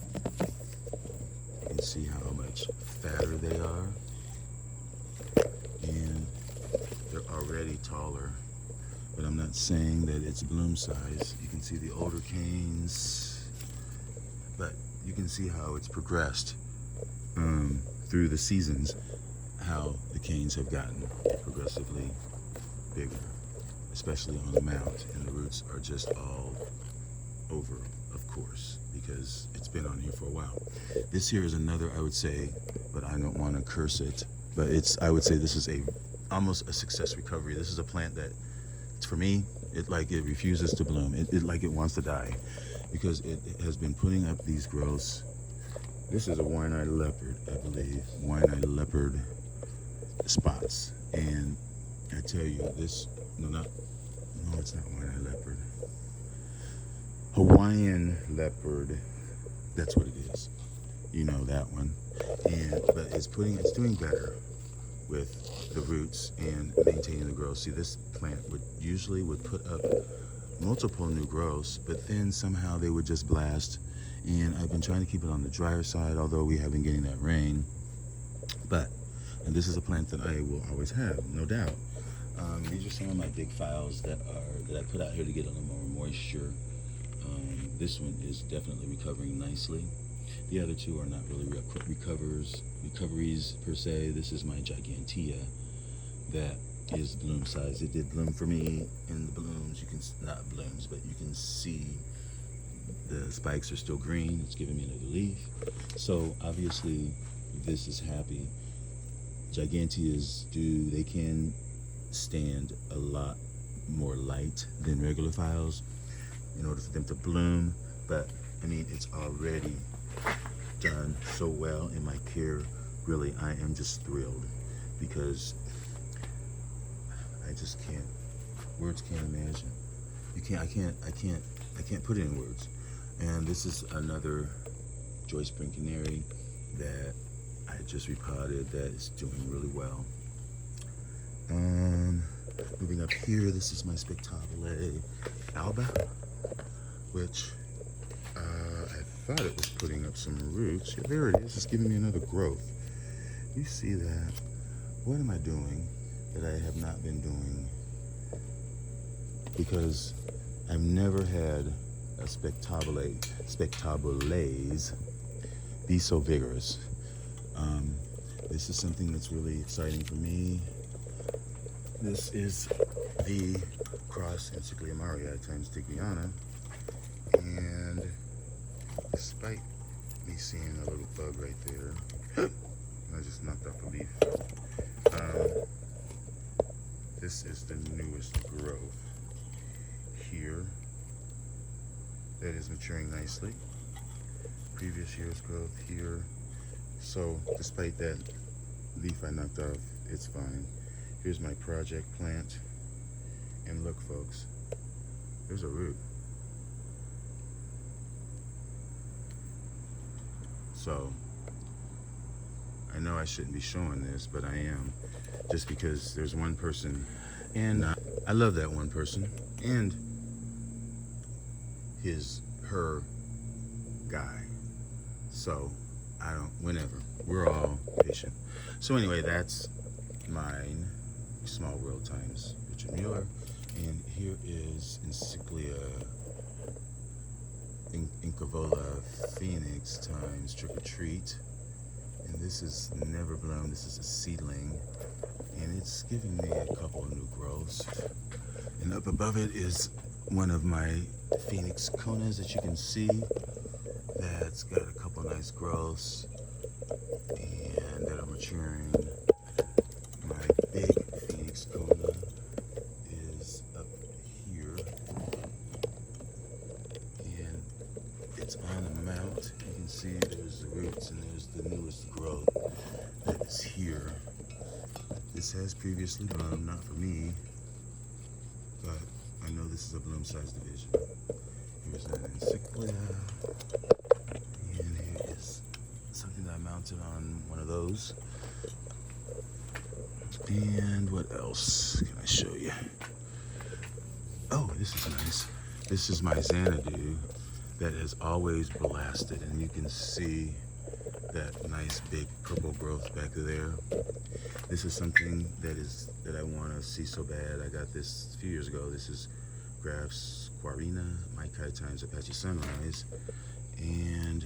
S1: You can see how much fatter they are, and they're already taller. But I'm not saying that it's bloom size. You can see the older canes, but you can see how it's progressed through the seasons, how the canes have gotten progressively bigger, especially on the mount, and the roots are just all over, of course, because it's been on here for a while. This here is another, I would say, but I don't want to curse it, but I would say this is almost a success recovery. This is a plant that, for me, it refuses to bloom. It wants to die because it has been putting up these growths. This is a wine-eyed leopard, I believe. Wine-eyed leopard spots. And I tell you, it's not wine-eyed leopard. Hawaiian leopard, that's what it is. You know that one. But it's doing better with the roots and maintaining the growth. See, this plant usually would put up multiple new growths, but then somehow they would just blast. And I've been trying to keep it on the drier side, although we have been getting that rain. And this is a plant that I will always have, no doubt. These are some of my big files that I put out here to get a little more moisture. This one is definitely recovering nicely. The other two are not really recoveries per se. This is my Gigantea that is bloom size. It did bloom for me in the blooms. Not blooms, but you can see the spikes are still green. It's giving me another leaf. So obviously this is happy. Giganteas they can stand a lot more light than regular files in order for them to bloom. But I mean, it's already done so well in my care. Really, I am just thrilled because I just can't. Words can't imagine. I can't put it in words. And this is another Joy Spring Canary that I just repotted that is doing really well. Moving up here, this is my Spectabile alba, which I thought it was putting up some roots. Yeah, there it is. It's giving me another growth. You see that? What am I doing that I have not been doing? Because I've never had a Spectabiles be so vigorous. This is something that's really exciting for me. This is the cross Encyclia times Diurna, and despite me seeing a little bug right there, I just knocked off a leaf. This is the newest growth here that is maturing nicely. Previous year's growth here. So despite that leaf I knocked off, it's fine. Here's my project plant. And look, folks, there's a root. So I know I shouldn't be showing this, but I am, just because there's one person, and I love that one person and her guy. So whenever, we're all patient. So anyway, that's mine, Small World times Richard Mueller. And here is Encyclia Incavola Phoenix times Trick or Treat. And this is Never Bloom. This is a seedling. And it's giving me a couple of new growths. And up above it is one of my Phoenix Conas that you can see. That's got a couple couple nice growths and that are maturing. My big Phoenix Kona is up here, and it's on a mount. You can see there's the roots and there's the newest growth that is here. This has previously bloomed, not for me, but I know this is a bloom size division. Here's an Encyclia, and here is something that I mounted on one of those. And what else can I show you? Oh, this is nice. This is my Xanadu that has always blasted, and you can see that nice big purple growth back there. This is something that I want to see so bad. I got this a few years ago. This is Graphs Quarina, Maikai times Apache Sunrise. And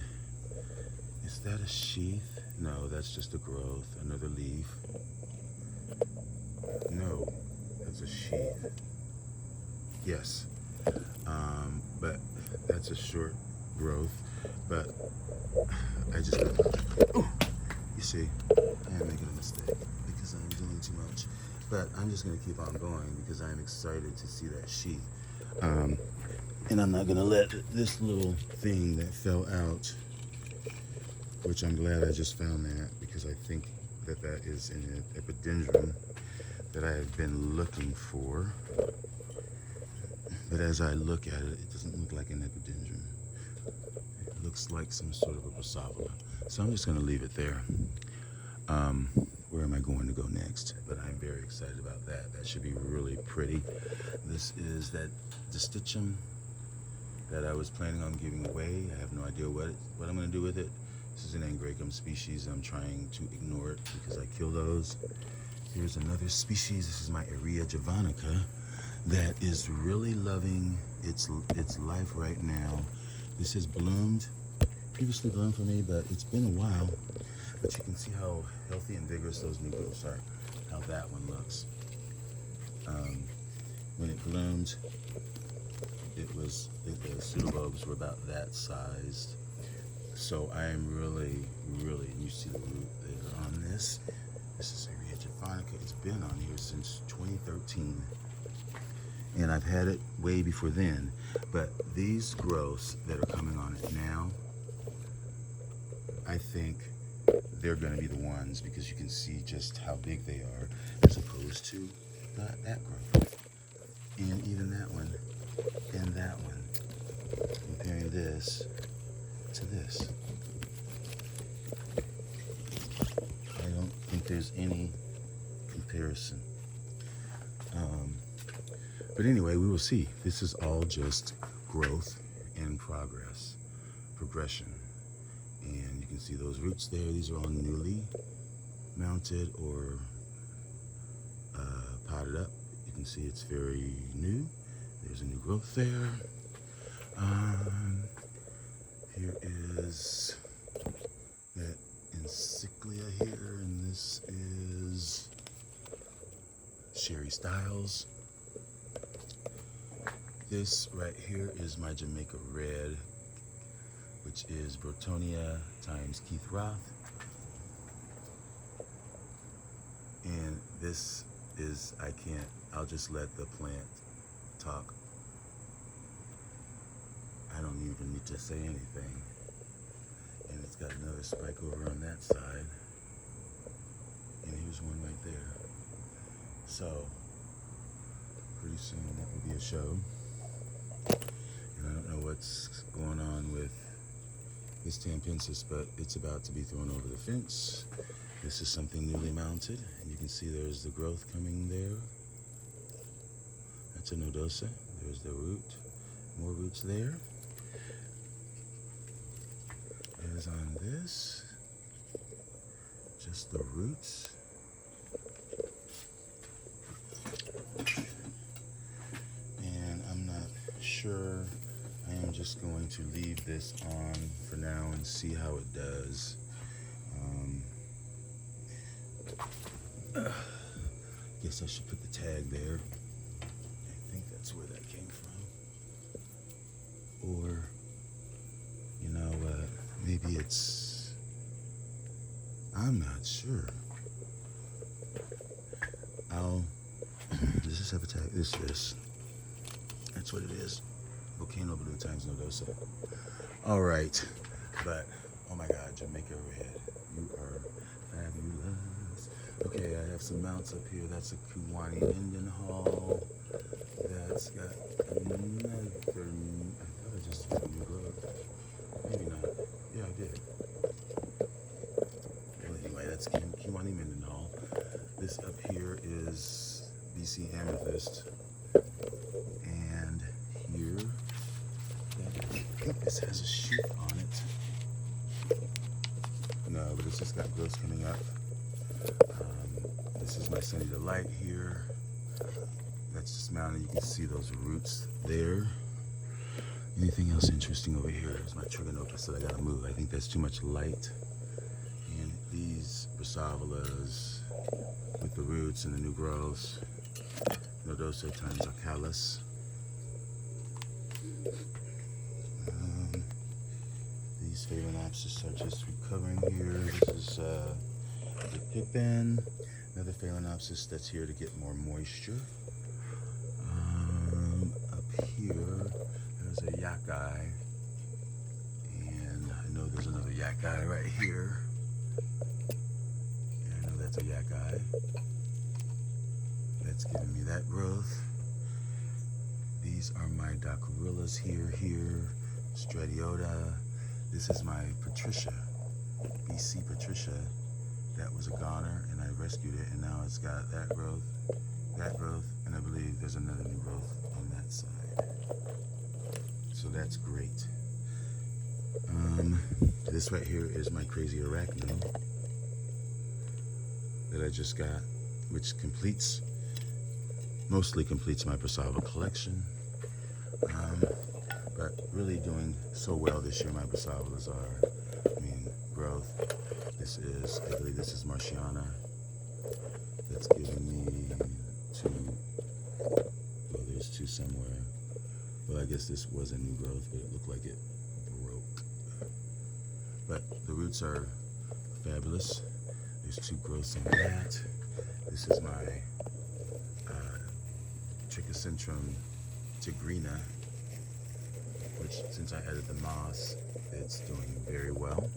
S1: is that a sheath? No, that's just a growth, another leaf. No, that's a sheath. Yes, but that's a short growth. But I just, oh, you see, I am making a mistake because I'm doing too much. But I'm just going to keep on going because I'm excited to see that sheath. And I'm not going to let this little thing that fell out, which I'm glad I just found that, because I think that that is an epidendrum that I have been looking for. But as I look at it, it doesn't look like an epidendrum. It looks like some sort of a Brassavola. So I'm just going to leave it there. Where am I going to go next? But I'm very excited about that. That should be really pretty. This is that Distichum that I was planning on giving away. I have no idea what I'm going to do with it. This is an Angraecoid species. I'm trying to ignore it because I kill those. Here's another species. This is my Eria javanica that is really loving its life right now. This has bloomed, previously bloomed for me, but it's been a while. But you can see how healthy and vigorous those new growths are, how that one looks. When it bloomed, the pseudobulbs were about that size. So I am really, you see the root there on this. This is Eria javanica. It's been on here since 2013. And I've had it way before then. But these growths that are coming on it now, I think they're going to be the ones, because you can see just how big they are as opposed to that growth. And even that one and that one. Comparing this to this. I don't think there's any comparison. But anyway, we will see. This is all just growth and progression. And you can see those roots there. These are all newly mounted or potted up. You can see it's very new. There's a new growth there. Here is that Encyclia here, and this is Sherry Styles. This right here is my Jamaica Red, which is Brotonia times Keith Roth. And this is, I'll just let the plant talk. I don't even need to say anything. And it's got another spike over on that side. And here's one right there. So, pretty soon that will be a show. And I don't know what's going on with this Tampensis, but it's about to be thrown over the fence. This is something newly mounted, and you can see there's the growth coming there. That's a nodosa. There's the root. More roots there. As on this, just the roots. And I'm not sure. I am just going to leave this on for now and see how it does. Guess I should put the tag there. I think that's where that came from. Or, you know what, maybe maybe it's, I'm not sure. Does this have a tag? This. That's what it is. Volcano blue times nodosa. All right, but oh my God, Jamaica red, you are fabulous. Okay, I have some mounts up here. That's a Kiwani Indian Hall. That's got another, I thought I just got a new growth. Maybe not. Yeah, I did. Well, anyway, that's Kiwani Indian Hall. This up here is BC Amethyst. And here, I think this has a shoot on it. No, but it's just got growth coming up. This is my Sunny Delight here. That's just mounted. You can see those roots there. Anything else interesting over here is my Trichophilia that I gotta move. I think that's too much light. And these Brassavolas with the roots and the new growths. Nodosa times Ocalis. These Phalaenopsis are just recovering here. This is the Pippin, another Phalaenopsis that's here to get more moisture. Up here, there's a Yaki, and I know there's another Yaki right here. And I know that's a Yaki. That's giving me that growth. These are my Dacarillas here, Stratiota. This is my Patricia, BC Patricia. That was a goner, and I rescued it, and now it's got that growth, and I believe there's another new growth on that side. So that's great. This right here is my crazy arachno that I just got, which mostly completes my Brassavola collection. But really doing so well this year. My Brassavolas are, growth. I believe this is Marciana. That's giving me two. Well, there's two somewhere. Well, I guess this was a new growth, but it looked like it broke. But the roots are fabulous. There's two growths on that. This is my Trichocentrum Sabrina, which, since I added the moss, it's doing very well.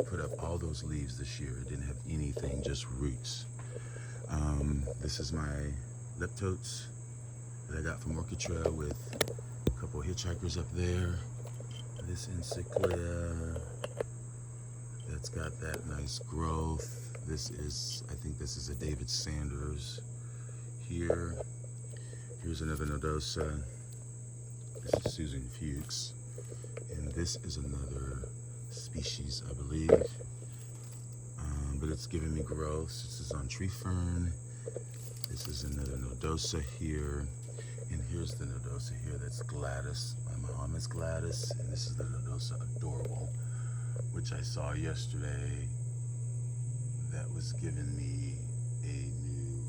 S1: Put up all those leaves this year. It didn't have anything, just roots. This is my Leptotes that I got from Orchid Trail with a couple of hitchhikers up there. This Encyclia that's got that nice growth. I think this is a David Sanders here. Here's another Nodosa. This is Susan Fuchs. And this is another species, I believe. But it's giving me growth. This is on tree fern. This is another Nodosa here. And here's the Nodosa here. That's Gladys, my Muhammad's Gladys. And this is the Nodosa Adorable, which I saw yesterday. That was giving me a new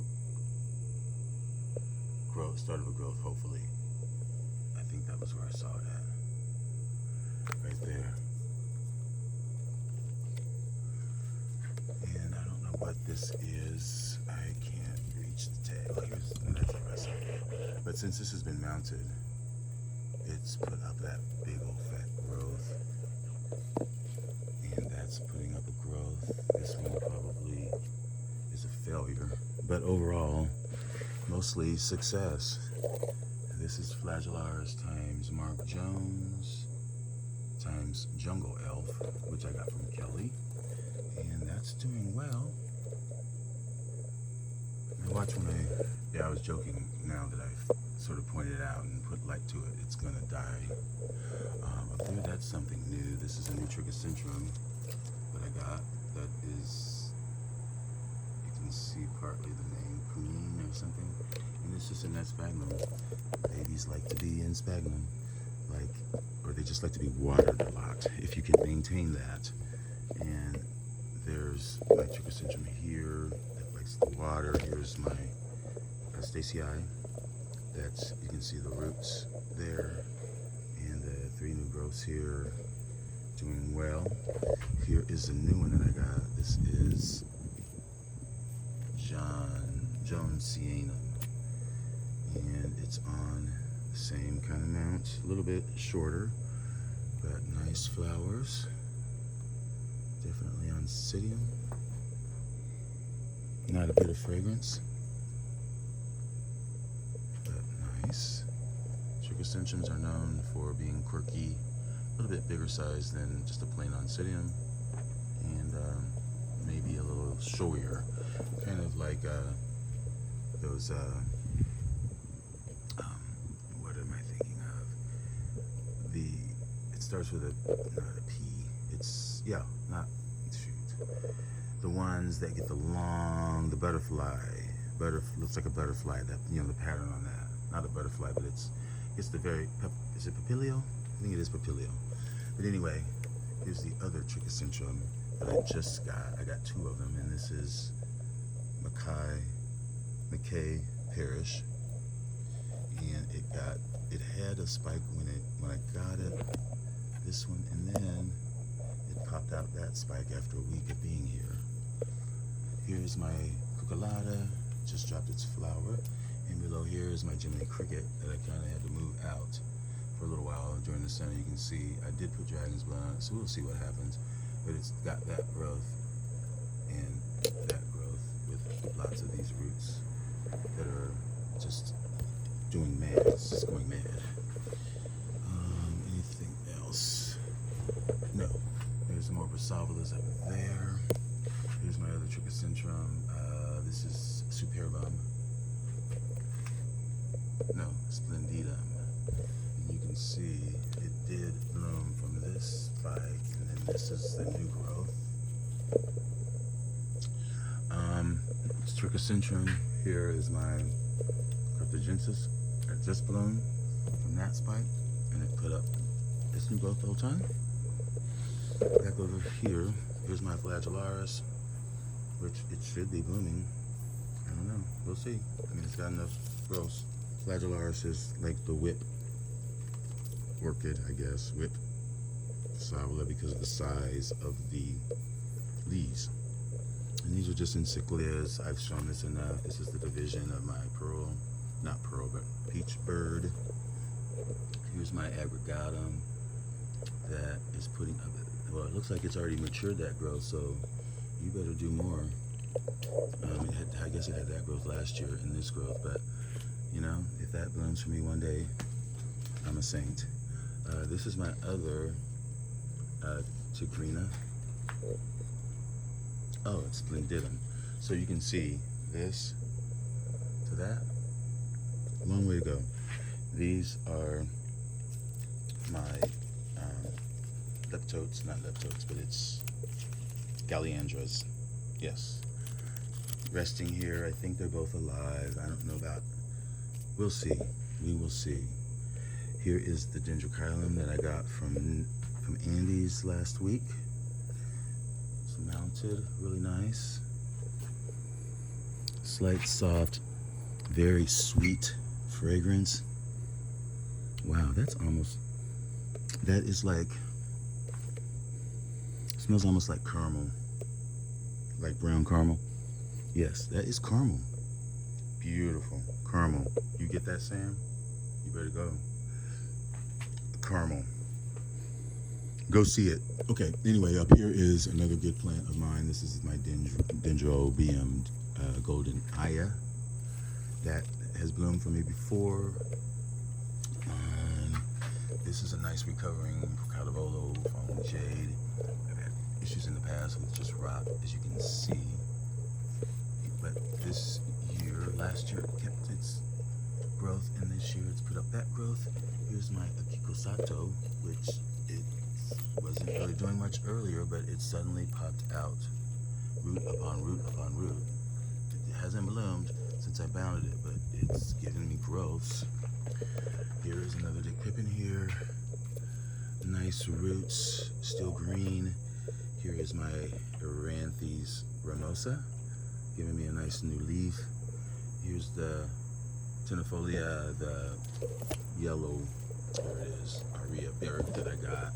S1: growth, start of a growth, hopefully. I think that was where I saw it at. Right there. And I don't know what this is. I can't reach the tag. Oh, here's the rest of it. But since this has been mounted, it's put up that big old fat growth. And that's putting up a growth. This one probably is a failure. But overall, mostly success. This is Flagellars times Mark Jones times Jungle Elf, which I got from Kelly. And that's doing well. Now watch when I was joking now that I've sort of pointed it out and put light to it. It's gonna die. Up there, that's something new. This is a new Trichocentrum that I got. That is, you can see partly the name Queen or something. And it's just in that sphagnum. Babies like to be in sphagnum, or they just like to be watered a lot, if you can maintain that. And there's my Trichocentrum here that likes the water. Here's my Stacyi. You can see the roots there, and the three new growths here. doing well. Here is a new one that I got. This is Johnsianum, and it's on the same kind of mount, a little bit shorter, but nice flowers. Definitely Oncidium. Not a bit of fragrance, but nice. Trichocentrums are known for being quirky, a little bit bigger size than just a plain Oncidium, and maybe a little showier, kind of like those, what am I thinking of? It starts with not a P, it's, yeah, the ones that get the butterfly, looks like a butterfly, that, the pattern on that, not a butterfly, but it's the very, is it Papilio? I think it is Papilio. But anyway, here's the other Trichocentrum that I just got. I got two of them, and this is Mackay Parish, and it had a spike when I got it, this one, and then it popped out that spike after a week of being here. Here's my cucullata, just dropped its flower, and below here is my Jiminy Cricket that I kind of had to move out for a little while during the summer. You can see I did put dragon's blood on it, so we'll see what happens. But it's got that growth and that growth with lots of these roots that are just doing mad. It's just going mad. Anything else? No. There's more Brassavolas up there. Here's my other Trichocentrum. This is Superbum. No, Splendidum. And you can see it did bloom from this spike, and then this is the new growth. Trichocentrum. Here is my Carthagensis that just bloomed from that spike, and it put up its new growth the whole time. Back over here, here's my Flagellaris, which it should be blooming. I don't know. We'll see. I mean, it's got enough growth. Flagellaris is like the whip orchid, I guess. Whip Brassavola, because of the size of the leaves. And these are just Encyclias. I've shown this enough. This is the division of my peach bird. Here's my Agregatum that is putting up. Well, it looks like it's already matured that growth, so you better do more. I guess it had that growth last year and this growth, but if that blooms for me one day, I'm a saint. This is my other Sabrina. Oh, it's Splendidum. So you can see this to that. A long way to go. These are my leptotes, not leptotes, but it's Galliandras. Yes. Resting here. I think they're both alive. I don't know about. We'll see. We will see. Here is the Dendrobium that I got from Andy's last week. It's mounted, really nice. Slight, soft, very sweet fragrance. Wow, that is like, smells almost like caramel, like brown caramel. Yes, that is caramel. Beautiful caramel. You get that, Sam? You better go. Caramel. Go see it. Okay, anyway, up here is another good plant of mine. This is my Dendrobium golden Aya that has bloomed for me before. This is a nice recovering Kaleidoscope from jade. I've had issues in the past with just rot, as you can see. But this year, last year, it kept its growth, and this year it's put up that growth. Here's my Echinacem, which it wasn't really doing much earlier, but it suddenly popped out, root upon root upon root. It hasn't bloomed since I bounded it, but it's giving me growths. Here is another Dick Pippin here. Nice roots, still green. Here is my Eranthes ramosa, giving me a nice new leaf. Here's the Tenifolia, the yellow, there it is, Aria berry that I got.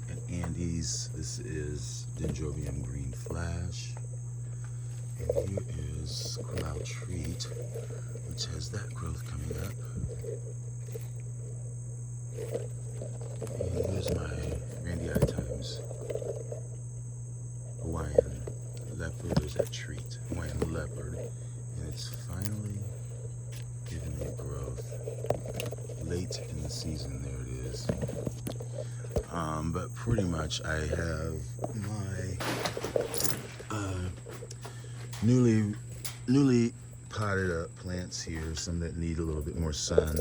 S1: And Andes. This is Dendrobium Green Flash. And here is Cloud Treat, which has that growth coming up. And here's my Randy Times Hawaiian Leopard. There's that treat, Hawaiian Leopard. And it's finally giving me growth. Late in the season, there it is. But pretty much I have my newly potted up plants here, some that need a little bit more sun.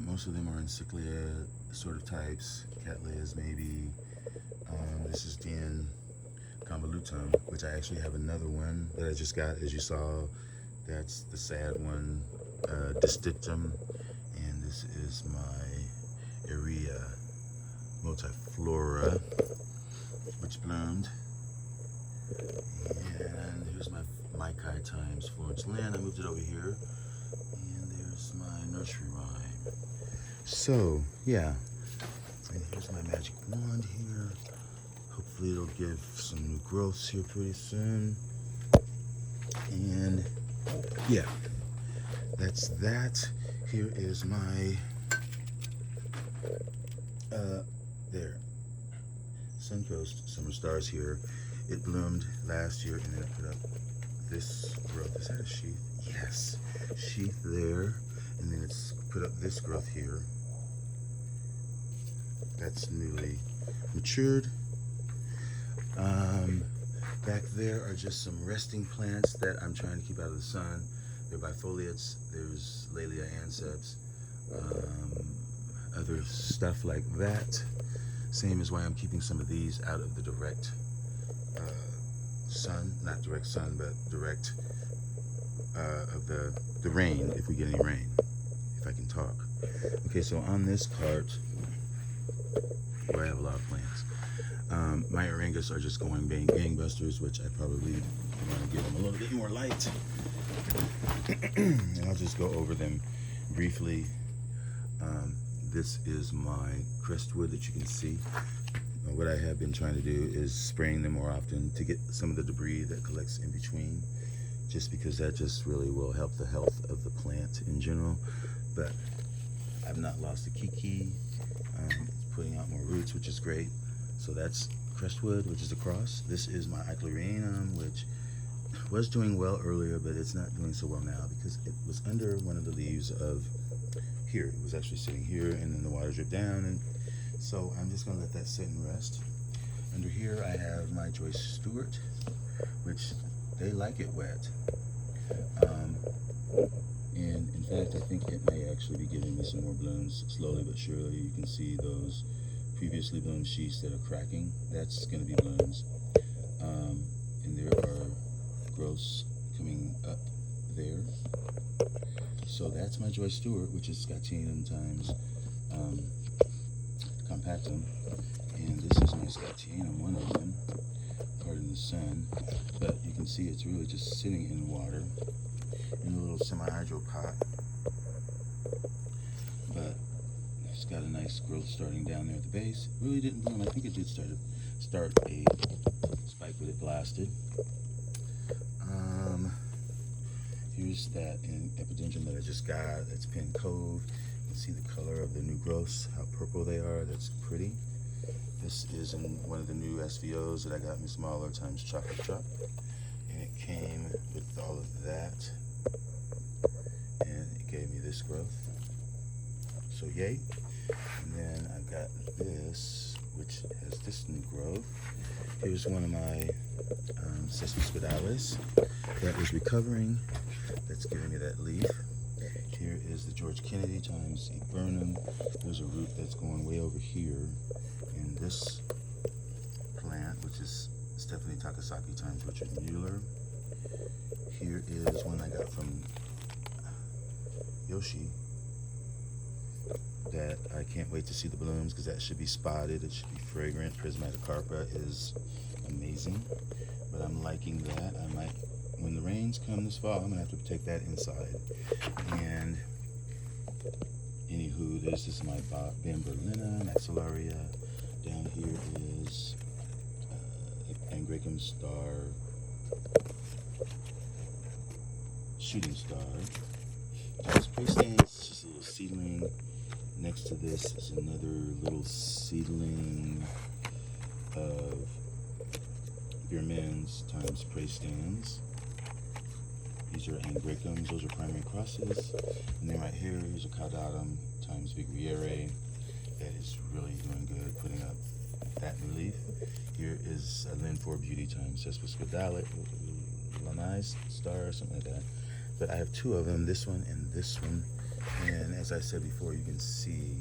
S1: Most of them are Encyclia sort of types, Cattleyas maybe. This is Den Convolutum, which I actually have another one that I just got, as you saw. That's the sad one, Distinctum. And this is my Eria multiflora, which bloomed. And here's my Maikai times Florence Land. I moved it over here. And there's my nursery rhyme. So, yeah. And here's my magic wand here. Hopefully it'll give some new growths here pretty soon. And yeah, that's that. Here is my there, Suncoast Summer Stars here. It bloomed last year and then it put up this growth. Is that a sheath? Yes, sheath there. And then it's put up this growth here. That's newly matured. Back there are just some resting plants that I'm trying to keep out of the sun. They're bifoliates. There's Laelia anceps, other stuff like that. Same as why I'm keeping some of these out of the direct sun, not direct sun, but direct of the rain, if we get any rain, if I can talk. Okay, so on this cart, where I have a lot of plants, my Orangus are just going gangbusters, which I probably want to give them a little bit more light. And I'll just go over them briefly. This is my crestwood that you can see. What I have been trying to do is spraying them more often to get some of the debris that collects in between, just because that just really will help the health of the plant in general. But I've not lost a kiki. It's putting out more roots, which is great. So that's crestwood, which is a cross. This is my Echinacem, which was doing well earlier, but it's not doing so well now because it was under one of the leaves of here. It was actually sitting here, and then the water dripped down, and so I'm just going to let that sit and rest. Under here I have my Joyce Stewart, which they like it wet. And in fact, I think it may actually be giving me some more blooms slowly but surely. You can see those previously bloomed sheaths that are cracking. That's going to be blooms. And there are growths coming up there. So that's my Joyce Stewart, which is Scotianum times Compactum. And this is my Scotianum, one of them, part in the sun. But you can see it's really just sitting in water in a little semi-hydro pot. But it's got a nice growth starting down there at the base. Really didn't bloom. I think it did start a spike, but it blasted. Here's that epidendrum that I just got. That's Pin Cove. You can see the color of the new growths, how purple they are. That's pretty. This is in one of the new SVOs that I got, Miss Mahler times Chocolate Chop. And it came with all of that. And it gave me this growth. So yay. And then I've got this, which has this new growth. Here's one of my Sesame Spidales that is recovering. That's giving me that leaf. Here is the George Kennedy times Burnham. There's a root that's going way over here. And this plant, which is Stephanie Takasaki times Richard Mueller. Here is one I got from Yoshi that I can't wait to see the blooms, because that should be spotted. It should be fragrant. Prismatocarpa is amazing, but I'm liking that. I might, when the rains come this fall, I'm gonna have to take that inside. And anywho, this is my Bamberlina, Maxillaria, here is Angraecoid star, shooting star. Spray stands, just a little seedling. Next to this is another little seedling of Beermans times spray stands. These are Angraecoids, those are primary crosses. And then right here, here's a Caudatum times Vigriere. That is really doing good, putting up that new leaf. Here is a Lin 4 Beauty times Sesquipedalic, Lanai's star, something like that. But I have two of them, this one and this one. And as I said before, you can see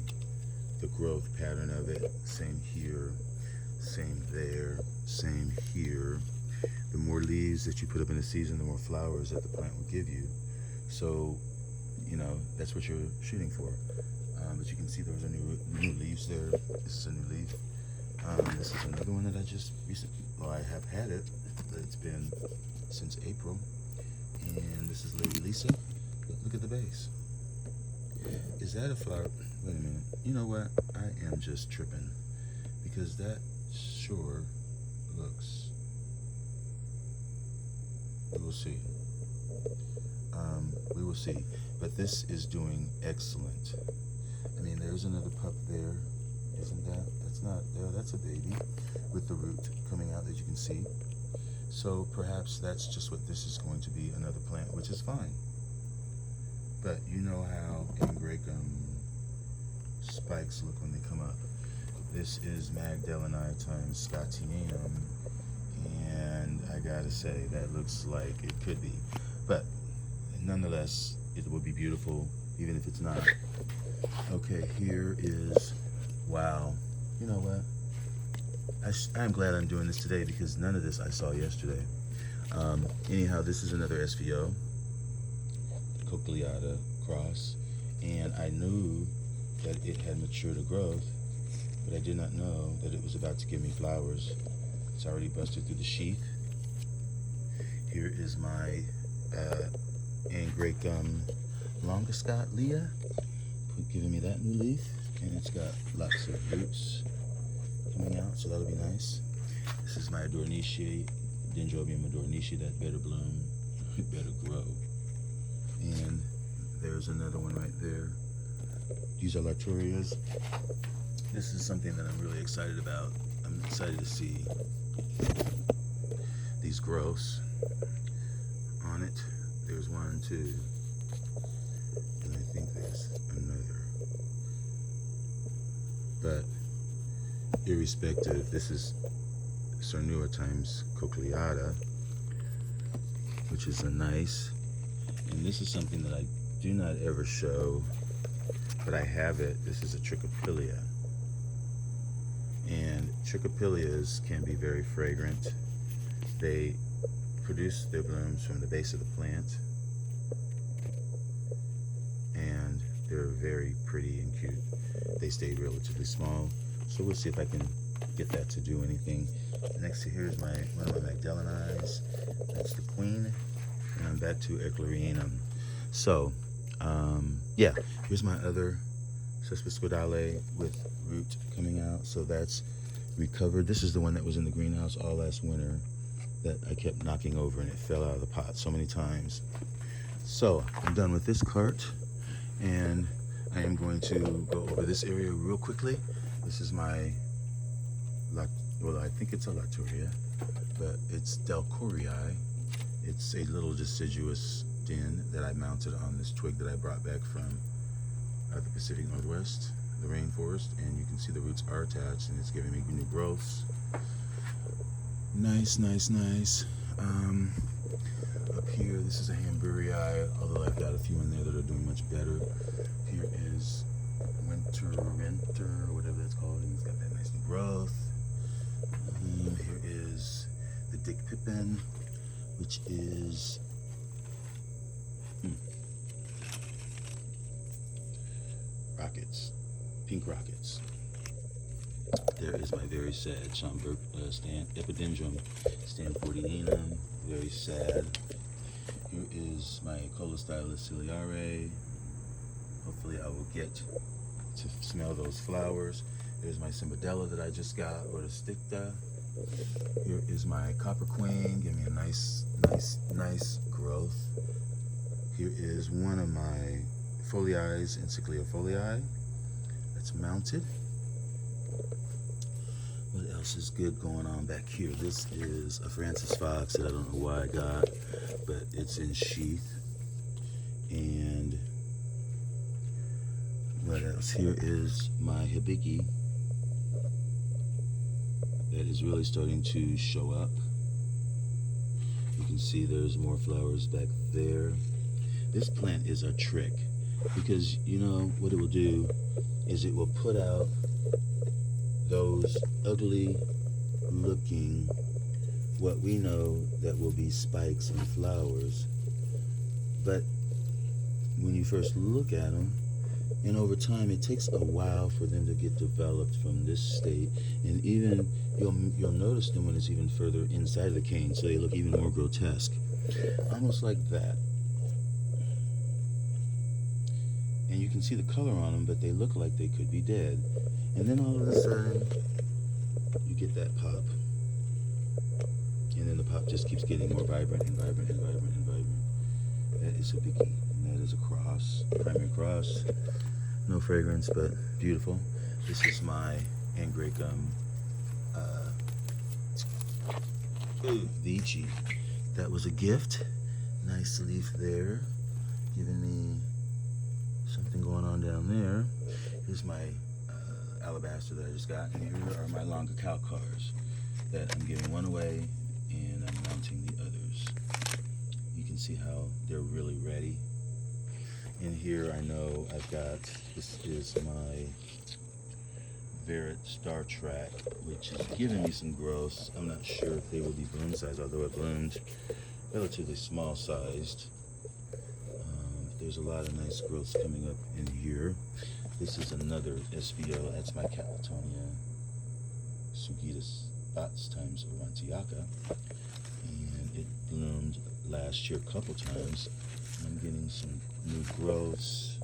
S1: the growth pattern of it. Same here, same there, same here. The more leaves that you put up in the season, the more flowers that the plant will give you. So, you know, that's what you're shooting for. But you can see those are new leaves there. This is a new leaf. This is another one that I just recently, well, I have had it. It's been since April. And this is Lady Lisa. Look at the base. Is that a flower? Wait a minute. You know what? I am just tripping. Because that sure looks... We will see. We will see. But this is doing excellent. I mean, there's another pup there. Isn't that? That's not... that's a baby with the root coming out that you can see. So perhaps that's just what this is going to be, another plant, which is fine. But you know how Angraecoid spikes look when they come up. This is Magdaleni times Scottianum, and I gotta say that looks like it could be. But nonetheless, it will be beautiful, even if it's not. Okay, here is, wow. You know what? I'm glad I'm doing this today because none of this I saw yesterday. Anyhow, this is another SVO, Cochleata cross, and I knew that it had matured a growth, but I did not know that it was about to give me flowers. It's already busted through the sheath. Here is my Angraecoid Longiscott Leah, giving me that new leaf, and it's got lots of roots coming out, so that'll be nice. This is my Adornici, Dendrobium Adornici, that better bloom, better grow. And there's another one right there. These are Latourias. This is something that I'm really excited about. I'm excited to see these growths on it. There's one, two, and I think there's another. But irrespective, this is Cernua times Cochleata, which is a nice, and this is something that I do not ever show, but I have it. This is a Trichophilia, and Trichophilias can be very fragrant. They produce their blooms from the base of the plant, and they're very pretty and cute. They stay relatively small. So we'll see if I can get that to do anything. Next to here is one of my Magdalenis. That's the queen. And I'm back to Echlorianum. So, yeah, here's my other Sesquipedale with root coming out. So that's recovered. This is the one that was in the greenhouse all last winter that I kept knocking over and it fell out of the pot so many times. So I'm done with this cart and I am going to go over this area real quickly. This is my, well, I think it's a Latouria, but it's Delcorii. It's a little deciduous den that I mounted on this twig that I brought back from the Pacific Northwest, the rainforest, and you can see the roots are attached and it's giving me new growths. Nice, nice, nice. Up here, this is a Hamburii, although I've got a few in there that are doing much better. Here is Winter, or whatever that's called, and it's got that nice new growth. Here is the Dick Pippin, which is rockets, pink rockets. There is my very sad Schomburg Epidendrum Stanfordianum, very sad. Here is my Colostylus ciliare. Hopefully I will get to smell those flowers. There's my Cimbadella that I just got, or the Sticta. Here is my Copper Queen, give me a nice growth. Here is one of my foliae, Encyclia foliae, that's mounted. What else is good going on back here? This is a Francis Fox that I don't know why I got, but it's in sheath. And what else? Here is my Hibiki that is really starting to show up. You can see there's more flowers back there. This plant is a trick because you know what it will do is it will put out those ugly looking, what we know that will be spikes and flowers, but when you first look at them, and over time it takes a while for them to get developed from this state, and even you'll notice them when it's even further inside of the cane, so they look even more grotesque, almost like that. And you can see the color on them, but they look like they could be dead. And then all of a sudden you get that pop, and then the pop just keeps getting more vibrant and vibrant and vibrant and vibrant. That is a biggie, and that is a cross, primary cross. No fragrance, but beautiful. This is my Angraecoid Vici. That was a gift. Nice leaf there, giving me something going on down there. Here's my alabaster that I just got, and here are my longer calcars that I'm giving one away, and I'm mounting the others. You can see how they're really ready. In here, I know I've got, this is my Verit Star Trek, which is giving me some growth. I'm not sure if they will be bloom size, although it bloomed relatively small sized. There's a lot of nice growths coming up in here. This is another SVO, that's my Catatonia Sugitas Bats times Orantiaka, and it bloomed last year a couple times. I'm getting some new growths.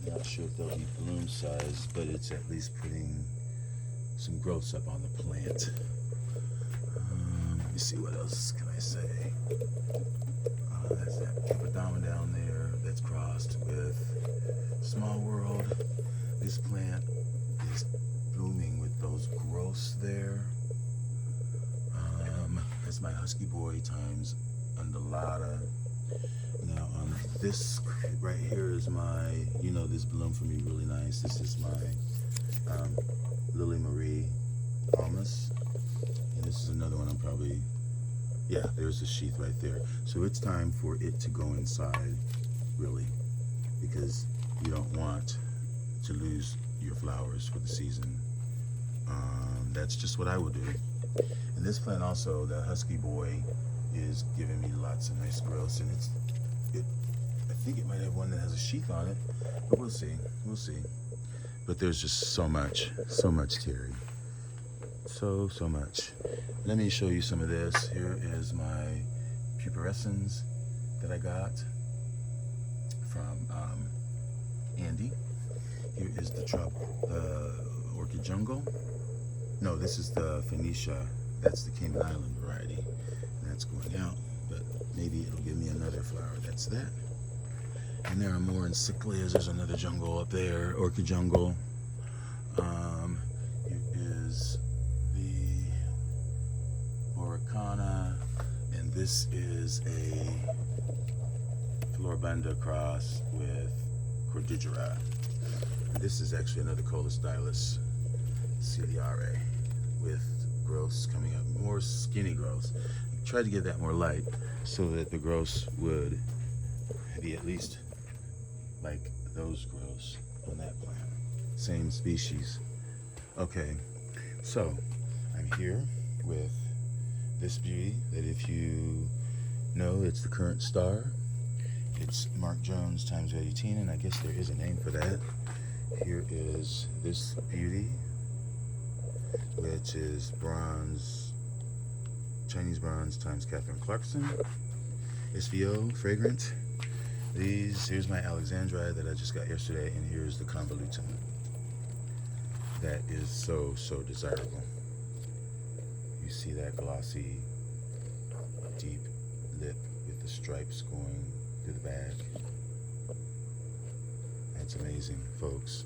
S1: Not sure if they'll be bloom size, but it's at least putting some growths up on the plant. Let me see, what else can I say? That's that Paphiopedilum down there that's crossed with Small World. This plant is blooming with those growths there. That's my Husky Boy times Undulata. Now on this right here is my, you know, this bloom for me really nice. This is my Lily Marie Almas, and this is another one I'm probably, yeah, there's a sheath right there. So it's time for it to go inside, really, because you don't want to lose your flowers for the season. That's just what I would do. And this plant also, the Husky Boy, is giving me lots of nice growths, and I think it might have one that has a sheath on it, but we'll see, But there's just so much, Terry. So much. Let me show you some of this. Here is my purpurescens that I got from Andy. Here is the Orchid Jungle. No, this is the Phoenicia. That's the Cayman Island variety. And that's going out, but maybe it'll give me another flower. That's that. And there are more Encyclias. There's another jungle up there, Orchid Jungle. Here is the Oricana, and this is a Floribunda cross with Cordigera. And this is actually another Colostylus ciliare with growths coming up, more skinny growths. I tried to get that more light so that the growths would be at least like those growths on that plant. Same species. Okay, so I'm here with this beauty that, if you know, it's the current star. It's Mark Jones times 18, and I guess there is a name for that. Here is this beauty, which is bronze, Chinese bronze times Catherine Clarkson. SVO, fragrant. Here's my Alexandrite that I just got yesterday, and here's the convolutum. that is so desirable. You see that glossy, deep lip with the stripes going through the back. That's amazing, folks.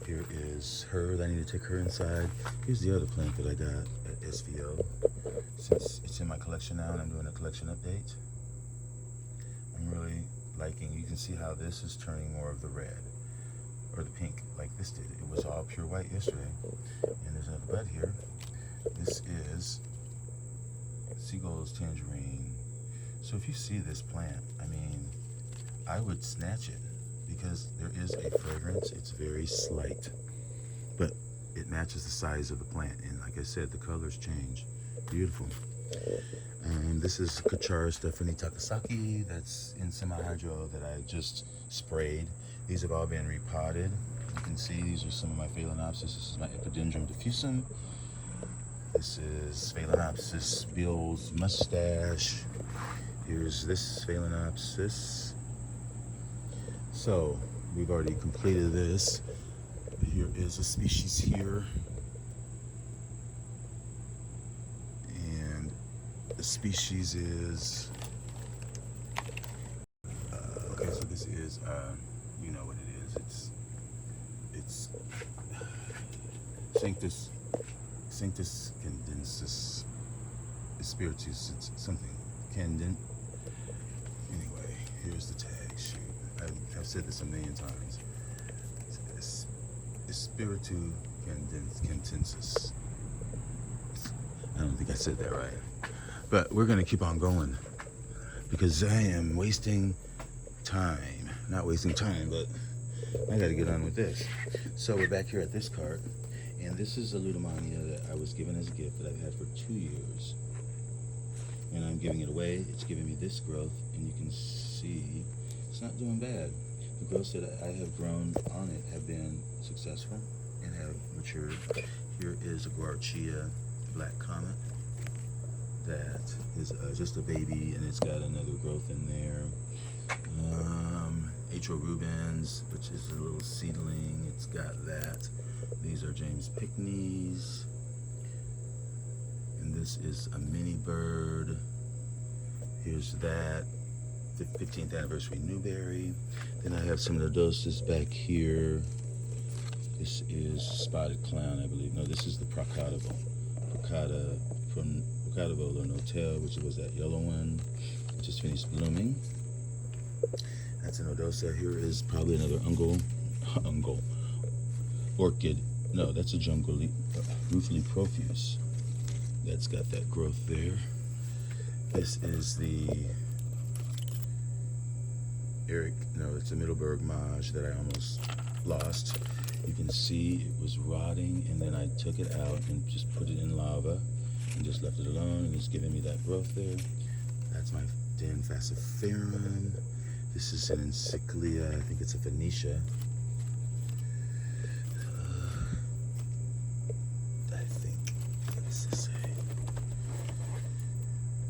S1: Here is her. I need to take her inside. Here's the other plant that I got at SVO. Since it's in my collection now and I'm doing a collection update, I'm really liking, you can see how this is turning more of the red or the pink like this did. It was all pure white yesterday. And there's another bud here. This is Seagull's Tangerine. So if you see this plant, I mean, I would snatch it because there is a fragrance. It's very slight, but it matches the size of the plant. And like I said, the colors change. Beautiful. This is Kachara Stephanie Takasaki that's in semi-hydro that I just sprayed. These have all been repotted. You can see these are some of my Phalaenopsis. This is my Epidendrum diffusum. This is Phalaenopsis Bill's mustache. Here's this Phalaenopsis. So we've already completed this. Here is a species here. And the species is, okay, so this is, you know what it is. It's Sanctus Candensis Spiritus, it's something. Candent. Anyway, here's the tag. Shoot. I've said this a million times. Spiritu Candensis. I don't think I said that right. But we're going to keep on going because I am wasting time. Not wasting time, but I got to get on with this. So we're back here at this cart, and this is a Ludomania that I was given as a gift that I've had for 2 years. And I'm giving it away. It's giving me this growth, and you can see it's not doing bad. The growths that I have grown on it have been successful and have matured. Here is a Guatemalensis Black Comet that is just a baby, and it's got another growth in there. Rubens, which is a little seedling, it's got that. These are James Pickneys, and this is a mini bird. Here's that 15th anniversary Newberry. Then I have some of the doses back here. This is Spotted Clown, I believe. No, this is the Procatable. Procata from Procatavola Notel, which was that yellow one. It just finished blooming. That's an Odosa. Here is probably another orchid. No, that's a jungle Ruefully Profuse. That's got that growth there. This is the it's a Middleburg Maj that I almost lost. You can see it was rotting, and then I took it out and just put it in lava and just left it alone, and it's giving me that growth there. That's my Den Falciparum. This is an Encyclia. I think it's a Phoenicia. I think. What does this say?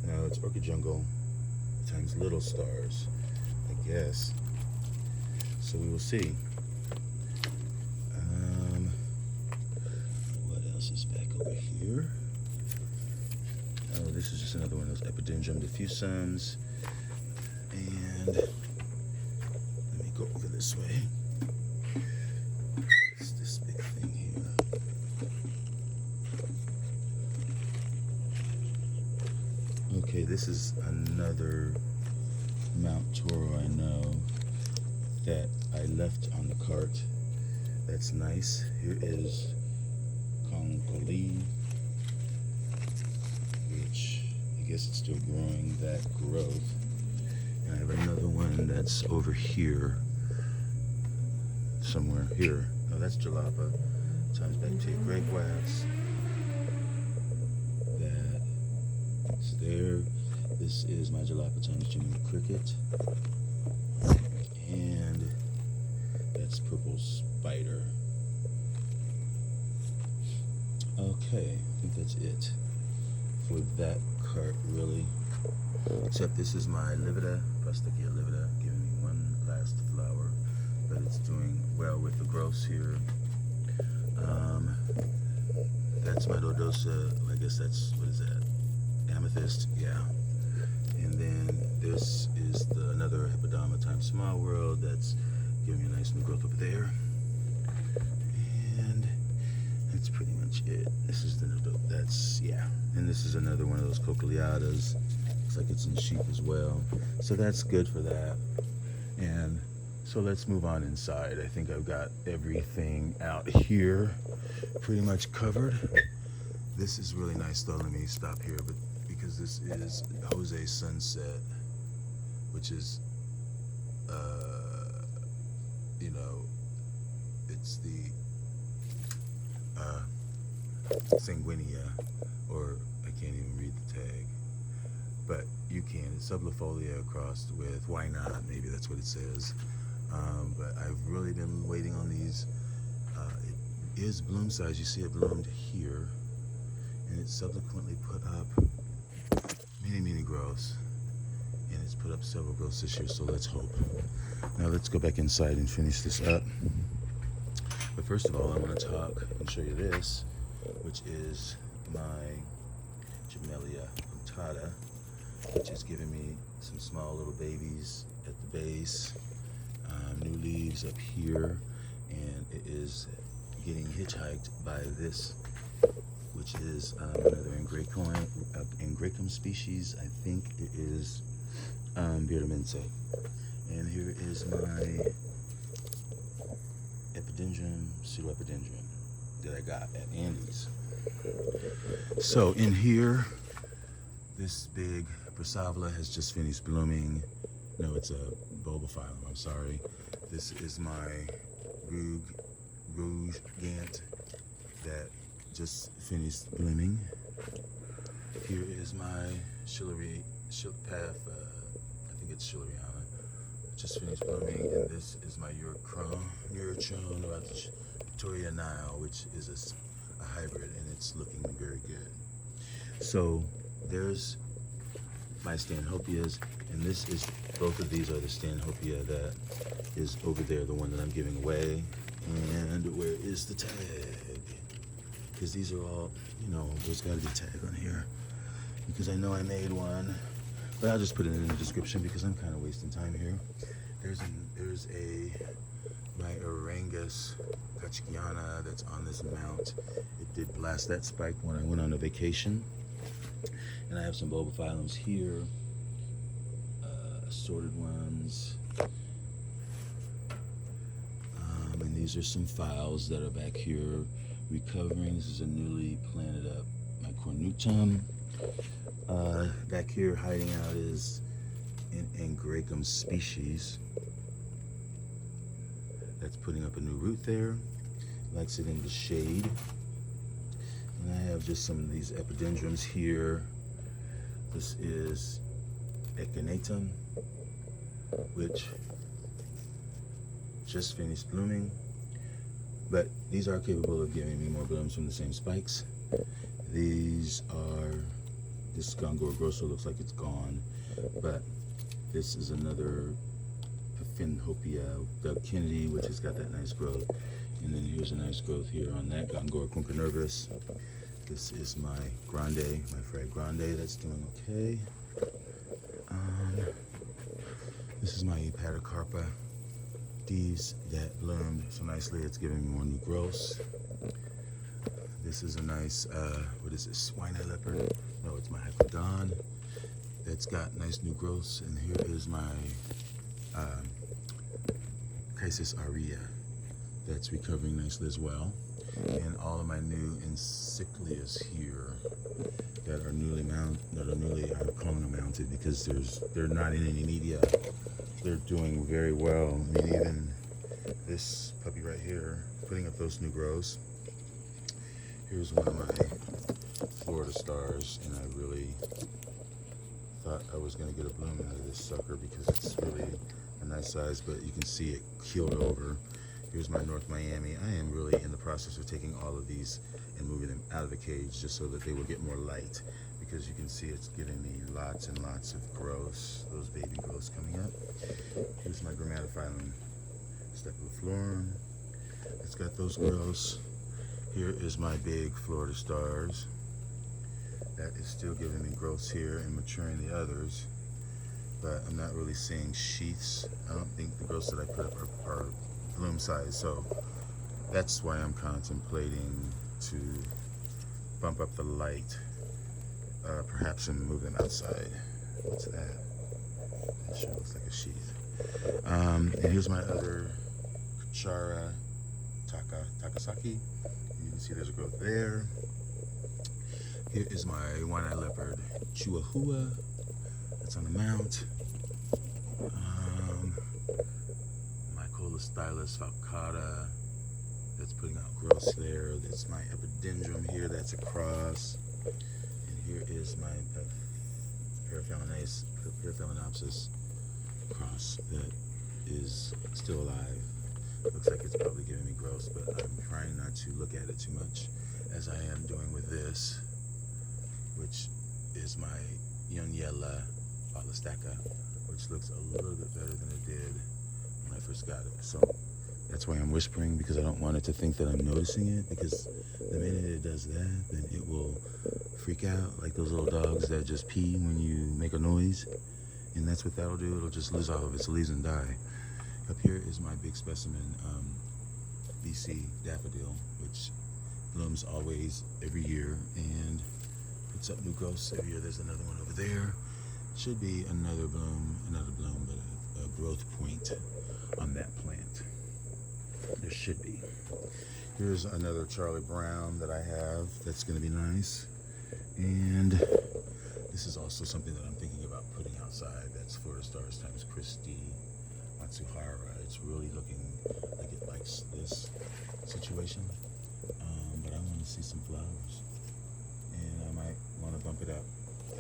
S1: No, it's Orchid Jungle times Little Stars, I guess. So we will see. What else is back over here? Oh, this is just another one of those Epidendrum diffusums. And let me go over this way. What's this big thing here? Okay, this is another Mount Toro I know that I left on the cart. That's nice. Here is Concoli, which I guess it's still growing that growth. And I have another one that's over here, somewhere here. No, that's Jalapa times Baptia Grape Wax. That's there. This is my Jalapa times Jimmy Cricket. And that's Purple Spider. Okay, I think that's it for that cart, really. Except this is my Livida, Prostokia livida, giving me one last flower, but it's doing well with the growths here. That's my Dodosa. I guess that's, what is that? Amethyst, yeah. And then this is another Hippodama times Small World. That's giving me a nice new growth over there. And that's pretty much it. This is the that's, yeah. And this is another one of those Cochleatas. Looks like it's in sheep as well. So that's good for that. And so let's move on inside. I think I've got everything out here pretty much covered. This is really nice though. Let me stop here, but because this is Jose Sunset, which is, you know, it's the Sanguinea, or I can't even read the tag, but you can. It's sublafolia crossed with why not? Maybe that's what it says. But I've really been waiting on these. It is bloom size. You see it bloomed here, and it subsequently put up many growths, and it's put up several growths this year. So let's hope. Now let's go back inside and finish this up. But first of all, I want to talk and show you this, which is my Jamelia punctata, which is giving me some small little babies at the base, new leaves up here, and it is getting hitchhiked by this, which is another Angraecoid species. I think it is Beardomense. And here is my pseudoepidendrum that I got at Andy's. So in here, this big Brassavola has just finished blooming. No, it's a Bulbophyllum, I'm sorry. This is my Rouge Gant that just finished blooming. Here is my I think it's Schilleriana, just finished blooming, and this is my Urochrome Victoria Nile, which is a hybrid, and it's looking very good. So there's my Stanhopias, and this is, both of these are the Stanhopia that is over there, the one that I'm giving away. And where is the tag? Because these are all, you know, there's got to be a tag on here, because I know I made one, but I'll just put it in the description because I'm kind of wasting time here. There's my Orangus Grandiflora that's on this mount. It did blast that spike when I went on a vacation. And I have some Bulbophyllums here, assorted ones. And these are some files that are back here recovering. This is a newly planted up my cornutum. Back here hiding out is an Angraecoid species that's putting up a new root there. Likes it in the shade. And I have just some of these epidendrums here. This is Echinacem, which just finished blooming, but these are capable of giving me more blooms from the same spikes. These are, this Gongora grosso looks like it's gone, but this is another Paphiopedilum, Doug Kennedy, which has got that nice growth. And then here's a nice growth here on that Gongora nervus. This is my Grande, my Frag Grande, that's doing okay. This is my Patacarpa D's that bloomed so nicely, it's giving me more new growths. This is a nice, what is this, Swine-Eye Leopard? No, it's my Hypodon that's got nice new growths. And here is my Chisis aurea that's recovering nicely as well. And all of my new Encyclias here that are newly mounted, I'm calling them mounted because they're not in any media. They're doing very well. I mean, even this puppy right here, putting up those new growths. Here's one of my Florida Stars, and I really thought I was going to get a bloom out of this sucker because it's really a nice size, but you can see it keeled over. Here's my North Miami. I am really in the process of taking all of these and moving them out of the cage just so that they will get more light, because you can see it's giving me lots and lots of growths, those baby growths coming up. Here's my Grammatophyllum Stepiliflorum. It's got those growths. Here is my big Florida Stars. That is still giving me growths here and maturing the others, but I'm not really seeing sheaths. I don't think the growths that I put up are bloom size, so that's why I'm contemplating to bump up the light, perhaps and move them outside. What's that? That sure looks like a sheath. And here's my other Chara Takasaki. You can see there's a growth there. Here is my one-eyed leopard Chihuahua. That's on the mount. My Colostylus falcata. That's putting out growths there. That's my epidendrum here. That's across. And here is my Phalaenopsis cross that is still alive. Looks like it's probably giving me growth, but I'm trying not to look at it too much, as I am doing with this, which is my Yoniella Polystacca, which looks a little bit better than it did when I first got it. So that's why I'm whispering, because I don't want it to think that I'm noticing it, because the minute it does that, then it will freak out like those little dogs that just pee when you make a noise. And that's what that'll do. It'll just lose all of its leaves and die. Up here is my big specimen, BC Daffodil, which blooms always every year and puts up new growths every year. There's another one over there. Should be another bloom, but a growth point on that plant. There should be. Here's another Charlie Brown that I have that's going to be nice. And this is also something that I'm thinking about putting outside. That's Florida Stars times Christie Matsuhara. It's really looking like it likes this situation. But I want to see some flowers. And I might want to bump it up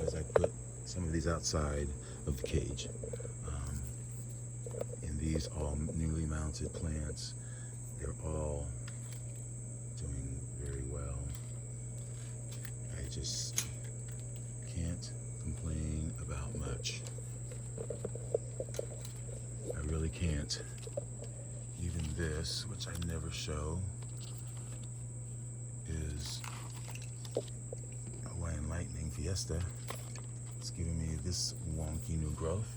S1: as I put some of these outside of the cage. And these all newly mounted plants, they're all doing very well. I just can't complain about much. I really can't. Even this, which I never show, is Hawaiian Lightning Fiesta. It's giving me this wonky new growth.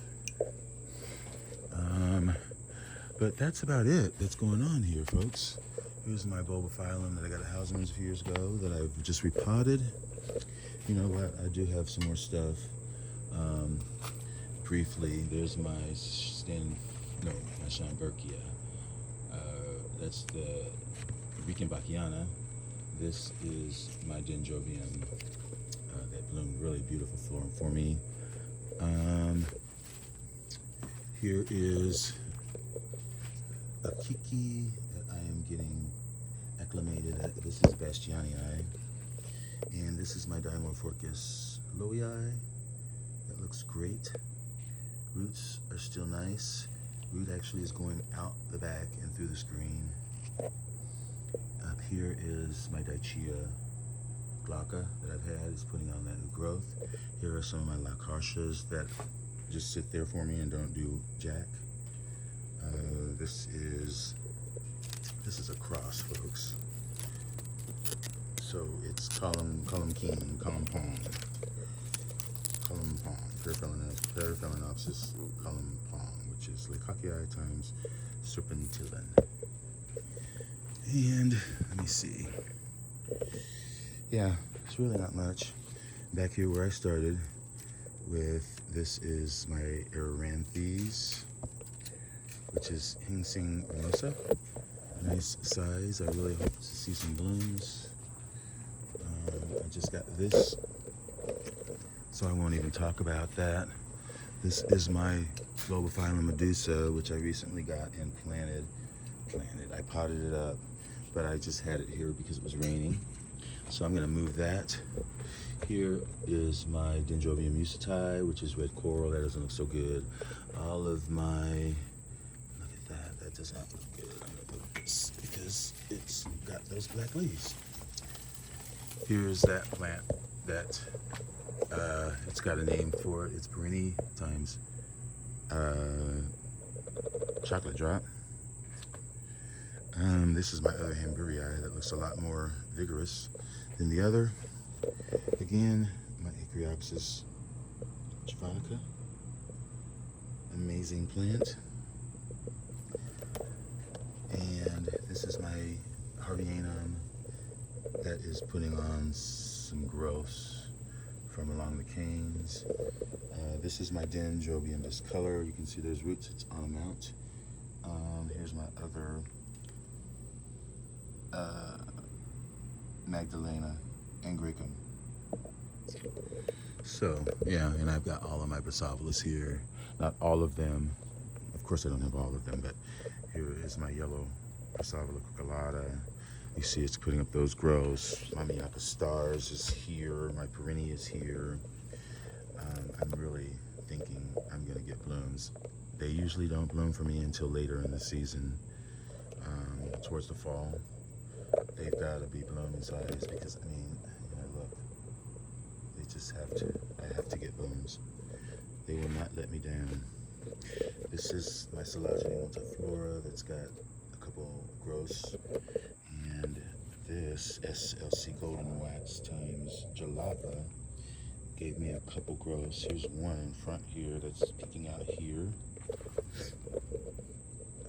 S1: But that's about it that's going on here, folks. Here's my Bulbophyllum that I got at Houseman's a few years ago that I've just repotted. You know what? I do have some more stuff. Briefly, there's my Scheinbergia. That's the Rickenbackiana. This is my Dendrobium that bloomed really beautiful florum for me. Here is a Kiki that I am getting acclimated at. This is Bastianii. And this is my Dimorphorchis loei. That looks great. Roots are still nice. Root actually is going out the back and through the screen. Up here is my Dichia glauca that I've had. Is putting on that new growth. Here are some of my Lockhartias that just sit there for me and don't do jack. This is a cross, folks. So it's column king, column pong, Phalaenopsis column pong, which is Latouria times Serpentilin. And let me see. Yeah, it's really not much. Back here where I started with, this is my Eranthes, which is Hingsing Ornosa. Nice size. I really hope to see some blooms. I just got this, so I won't even talk about that. This is my Bulbophyllum Medusa, which I recently got and planted. I potted it up, but I just had it here because it was raining. So I'm going to move that. Here is my Dendrobium musati, which is red coral. That doesn't look so good. All of my, look at that. That does not look good. I'm going to put this because it's got those black leaves. Here's that plant that it's got a name for it. It's Perini times chocolate drop. This is my other Hamburii that looks a lot more vigorous than the other. Again, my Acreopsis javanica. Amazing plant. And this is my Harveyanum that is putting on some growth from along the canes. This is my Dendrobium discolor. You can see there's roots, it's on a mount. Here's my other Magdalena Angraecoid. So, yeah, and I've got all of my Brassavolas here. Not all of them. Of course I don't have all of them, but here is my yellow Brassavola cucullata. You see it's putting up those growths. My Miaka stars is here. My perennia is here. I'm really thinking I'm going to get blooms. They usually don't bloom for me until later in the season, towards the fall. They've got to be blooming size because, I mean, you know, look, they just have to. I have to get blooms. They will not let me down. This is my Untitled that's got a couple growths. And this SLC Golden Wax times Jalapa gave me a couple growths. Here's one in front here that's peeking out here.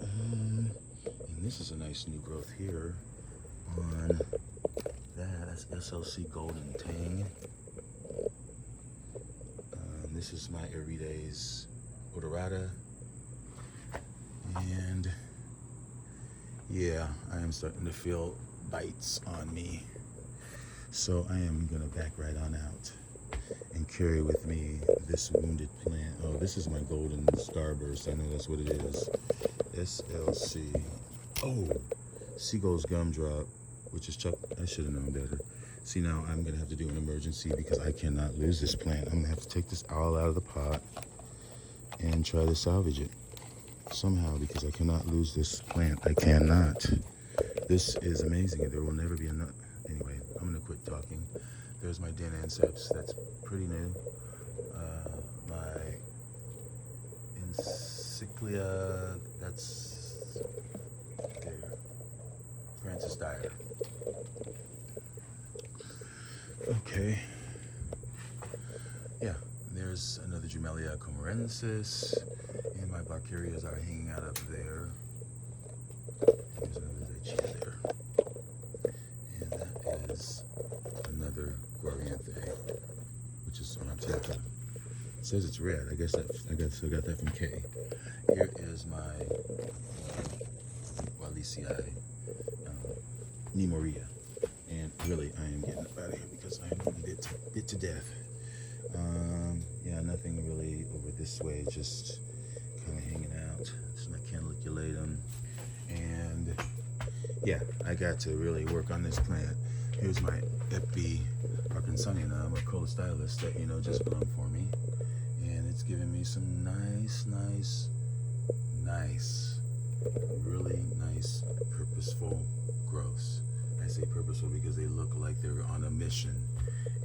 S1: And this is a nice new growth here on that. That's SLC Golden Tang. This is my Everyday's Odorata. And yeah, I am starting to feel bites on me. So I am gonna back right on out and carry with me this wounded plant. Oh, this is my golden starburst. I know that's what it is. SLC. Oh, Seagull's gumdrop, which is I should have known better. See, now I'm gonna have to do an emergency because I cannot lose this plant. I'm gonna have to take this all out of the pot and try to salvage it somehow because I cannot lose this plant. I cannot. This is amazing. There will never be enough. Anyway, I'm gonna quit talking. There's my Denanceps. That's pretty new. My Encyclia. That's there. Francis Dyer. Okay. Yeah, there's another Drumelia comorensis, and my Barkerias are hanging out up there. There's another Zychia there. And that is another Guaranthe, which is on Tapa. It says it's red. I guess still got that from K. Here is my Wallisii Nemoria. And really, I am getting up out of here because I am getting bit to death. Yeah, nothing really over this way, just kind of hanging out. This is my Caneliculatum. And yeah, I got to really work on this plant. Here's my Epi Arkansonianum, or Colostylus, that, you know, just bloomed for me. And it's giving me some nice, really nice, purposeful growths. I say purposeful because they look like they're on a mission,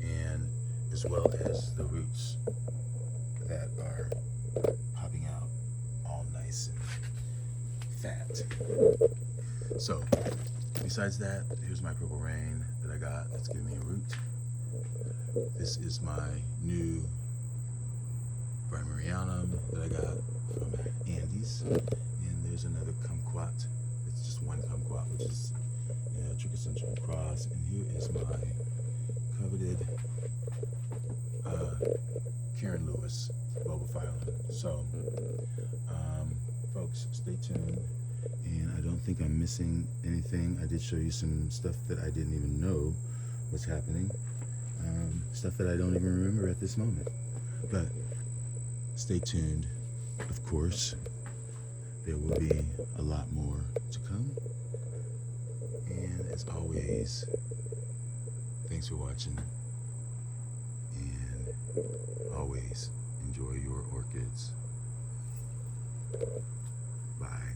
S1: and as well as the roots that are popping out all nice and fat. So besides that, here's my Purple Rain that I got that's giving me a root. This is my new Brimerianum that I got from Andes, and there's another kumquat. It's just one kumquat, which is Trichocentrum cross, and here is my coveted Karen Lewis Bulbophyllum. So, folks, stay tuned. And I don't think I'm missing anything. I did show you some stuff that I didn't even know was happening. Stuff that I don't even remember at this moment. But stay tuned. Of course, there will be a lot more to come. And as always, thanks for watching. And always enjoy your orchids. Bye.